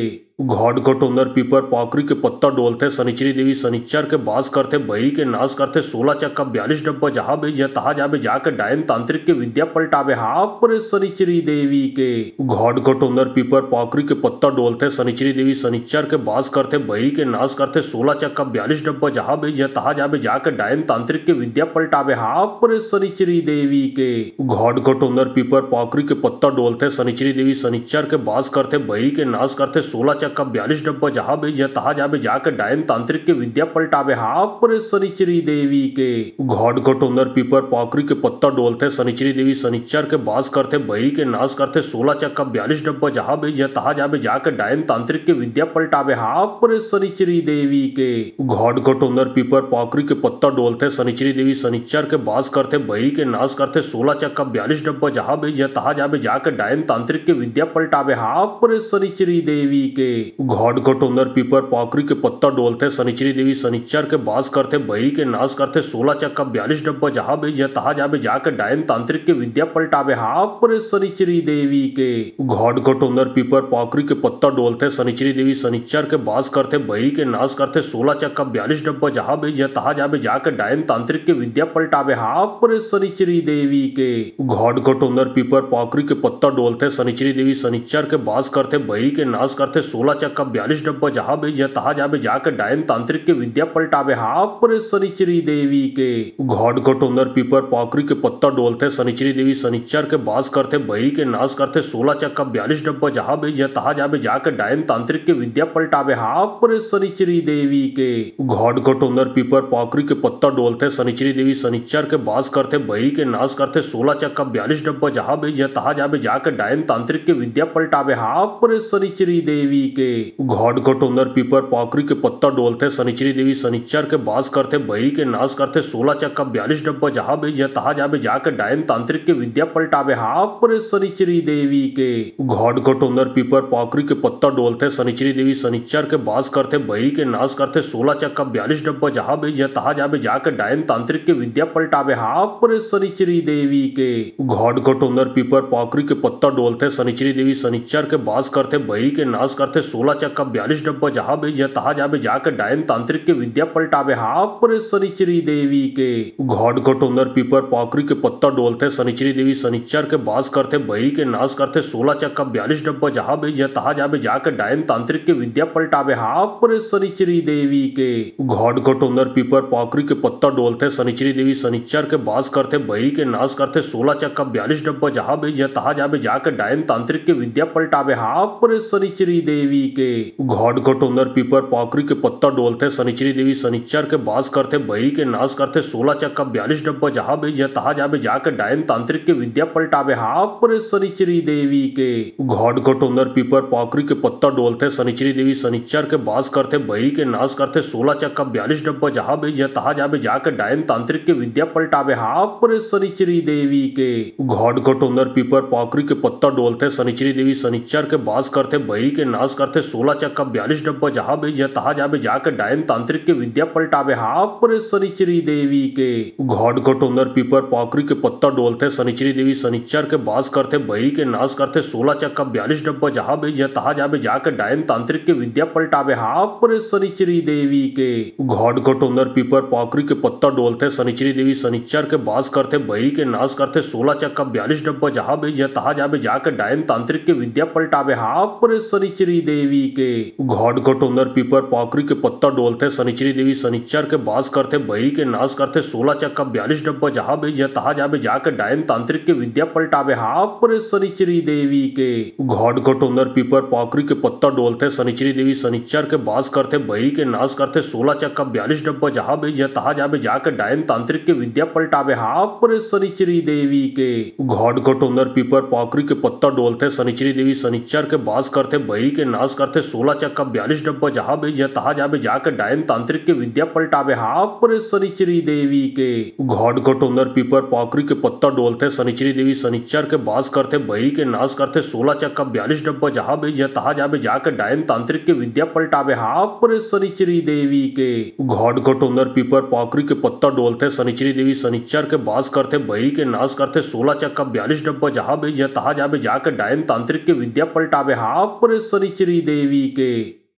घाट घटोंदर पीपर पाखरी के पत्ता डोलते शनिचरी देवी शनिचर के बास करते बैरी के नाश करते 16 चक्का 42 डब्बा जहां भी या तहा जाबे जाके डायन तांत्रिक के विद्या पलटावे हाफ पर शनिचरी देवी के घाट घटोंदर पीपर पाखरी के पत्ता डोलते शनिचरी देवी शनिचर के बास करते बैरी के नाश करते 16 चक्का 42 डब्बा जहां भी या तहा जाबे जाके डायन तांत्रिक के विद्या पलटावे हाफ पर शनिचरी देवी के घाट घटोंदर पीपर पाखरी के पत्ता डोलते शनिचरी देवी शनिचर के बास करते बैरी के नाश करते 16 चक्का 42 डब्बा जहां भी या तहा जाबे जाके डायन तांत्रिक के विद्या पलटावे हाफ पर शनिचरी देवी के घाट घटोंदर पीपर पाखरी के पत्ता डोलते शनिचरी देवी शनिचर के बास करते बैरी के नाश करते 16 चक्का 42 डब्बा जहां भी या तहा जाबे जाके डायन तांत्रिक के विद्या पलटावे हाफ पर शनिचरी देवी के घाट घटोंदर पीपर पाखरी के पत्ता डोलते शनिचरी देवी शनिचर के बास करते बैरी के नाश करते 16 चक्का 42 डब्बा जहां भी या तहा जाबे जाके डायन तांत्रिक के विद्या पलटावे हाफ पर शनिचरी देवी के घाट घटोंदर पीपर पाखरी के पत्ता डोलते शनिचरी देवी शनिचर के बास करते बैरी के नाश करते 16 चक्का 42 डब्बा जहां भी या तहा जाबे जाके डायन तांत्रिक के विद्या पलटावे हाफ पर शनिचरी देवी के घाट घटोंदर पीपर पाखरी के पत्ता डोलते शनिचरी देवी शनिचर के बास करते बैरी के नाश करते 16 चक्का 42 डब्बा जहां भी या तहा जाबे जाके डायन तांत्रिक के विद्या पलटावे हाफ पर शनिचरी देवी के घाट घटोंदर पीपर पाखरी के पत्ता डोलते शनिचरी देवी शनिचर के बास करते बैरी के नाश करते 16 चक्का 42 डब्बा जहां भी या तहा जाबे जाके डायन तांत्रिक के विद्या पलटावे हाफ पर शनिचरी देवी के घाट घटोंदर पीपर पाखरी के पत्ता डोलते शनिचरी देवी शनिचर के बास करते बैरी के नाश करते 16 चक्का 42 डब्बा जहां भी या तहा जाबे जाके डायन तांत्रिक के विद्या पलटावे हाफ पर शनिचरी देवी के घाट घटोंदर पीपर पाखरी के पत्ता डोलते शनिचरी देवी शनिचर के बास करते बैरी के नाश करते 16 चक्का 42 डब्बा जहां भी या तहा जाबे जाके डायन तांत्रिक के विद्या पलटावे हाफ पर शनिचरी देवी के घाट घटोंदर पीपर पाखरी के पत्ता डोलते शनिचरी देवी शनिचर के बास करते बैरी के नाश करते 16 चक्का 42 डब्बा जहां भी या तहा जाबे जाके डायन तांत्रिक के विद्या पलटावे हाफ पर शनिचरी देवी के घाट घटोंदर पीपर पाखरी के पत्ता डोलते शनिचरी देवी शनिचर के बास करते बैरी के नाश करते 16 चक्का 42 डब्बा जहां भी या तहा जाबे जाके डायन तांत्रिक के विद्या पलटावे हाफ पर शनिचरी देवी के घाट घटोंदर पीपर पाखरी के पत्ता डोलते शनिचरी देवी शनिचर के बास करते बैरी के नाश करते करते 16 चक्का 42 डब्बा जहाँ भी जा तहाँ जाबे जाके डायन तांत्रिक के विद्या पलटावे हाफ पर शनिचरी देवी के घाट घटोंदर पीपर पाकरी के पत्ता डोलते शनिचरी देवी शनिचर के बास करते बहरी के नाश करते 16 चक्का 42 डब्बा जहाँ भी जा तहाँ जाबे जाके डायन तांत्रिक के विद्या पलटावे हाफ पर शनिचरी देवी के घाट घटोंदर पीपर पाकरी के पत्ता डोलते शनिचरी देवी शनिचर के बास करते बहरी के नाश करते 16 चक्का 42 डब्बा जहाँ भी जा तहाँ जाबे जाके डायन तांत्रिक के विद्या पलटावे हाफ पर शनिचरी देवी के घाट घटोंदर पीपर पाकरी के पत्ता डोलते शनिचरी देवी शनिचर के बास करते बहरी के नाश करते 16 चक्का 42 डब्बा जहाँ भी जा तहाँ जाबे जाके डायन तांत्रिक के विद्या पलटावे हाफ पर शनिचरी देवी के घाट घटोंदर पीपर पाकरी के पत्ता डोलते शनिचरी देवी शनिचर के बास करते बहरी के नाश करते 16 चक्का 42 डब्बा जहाँ भी जा तहाँ जाबे जाके डायन तांत्रिक के विद्या पलटावे हाफ पर शनिचरी देवी के घाट घटोंदर पीपर पाकरी के पत्ता डोलते शनिचरी देवी शनिचर के बास करते बहरी के नाश करते 16 चक्का 42 डब्बा जहाँ भी जा तहाँ जाबे जाके डायन तांत्रिक के विद्या पलटावे हाफ पर शनिचरी देवी के घाट घटोंदर पीपर पाकरी के पत्ता डोलते शनिचरी देवी शनिचर के बास करते बहरी के नाश करते 16 चक्का 42 डब्बा जहाँ भी जा तहाँ जाबे जाके डायन तांत्रिक के विद्या पलटावे हाफ पर शनिचरी देवी के घाट घटोंदर पीपर पाकरी के पत्ता डोलते शनिचरी देवी शनिचर के बास करते बहरी के नाश करते 16 चक्का 42 डब्बा जहाँ भी जा तहाँ जाबे जाके डायन तांत्रिक के विद्या पलटावे हाफ पर शनिचरी देवी के घाट घटोंदर पीपर पाकरी के पत्ता डोलते शनिचरी देवी शनिचर के बास करते बहरी के नाश करते 16 चक्का 42 डब्बा जहाँ भी जा तहाँ जाबे जाके डायन तांत्रिक के विद्या पलटावे हाफ पर शनिचरी देवी के घाट घटोंदर पीपर पाकरी के पत्ता डोलते शनिचरी देवी शनिचर के बास करते बहरी के नाश करते 16 चक्का 42 डब्बा जहाँ भी जा तहाँ जाबे जाके डायन तांत्रिक के विद्या पलटावे हाफ पर शनिचरी देवी के घाट घटोंदर पीपर पाकरी के पत्ता डोलते शनिचरी देवी शनिचर के बास करते बहरी के नाश करते 16 चक्का 42 डब्बा जहाँ भी जा तहाँ जाबे जाके डायन तांत्रिक के विद्या पलटावे हाफ पर शनिचरी देवी के घाट घटोंदर पीपर पाकरी के पत्ता डोलते शनिचरी देवी शनिचर के बास करते बहरी के नाश करते 16 चक्का 42 डब्बा जहाँ भी जा तहाँ जाबे जाके डायन तांत्रिक के विद्या पलटावे हाफ पर शनिचरी देवी के घाट घटोंदर पीपर पाकरी के पत्ता डोलते शनिचरी देवी शनिचर के बास करते बहरी के नाश करते 16 चक्का 42 डब्बा जहाँ भी जा तहाँ जाबे जाके डायन तांत्रिक के विद्या पलटावे हाफ पर शनिचरी देवी के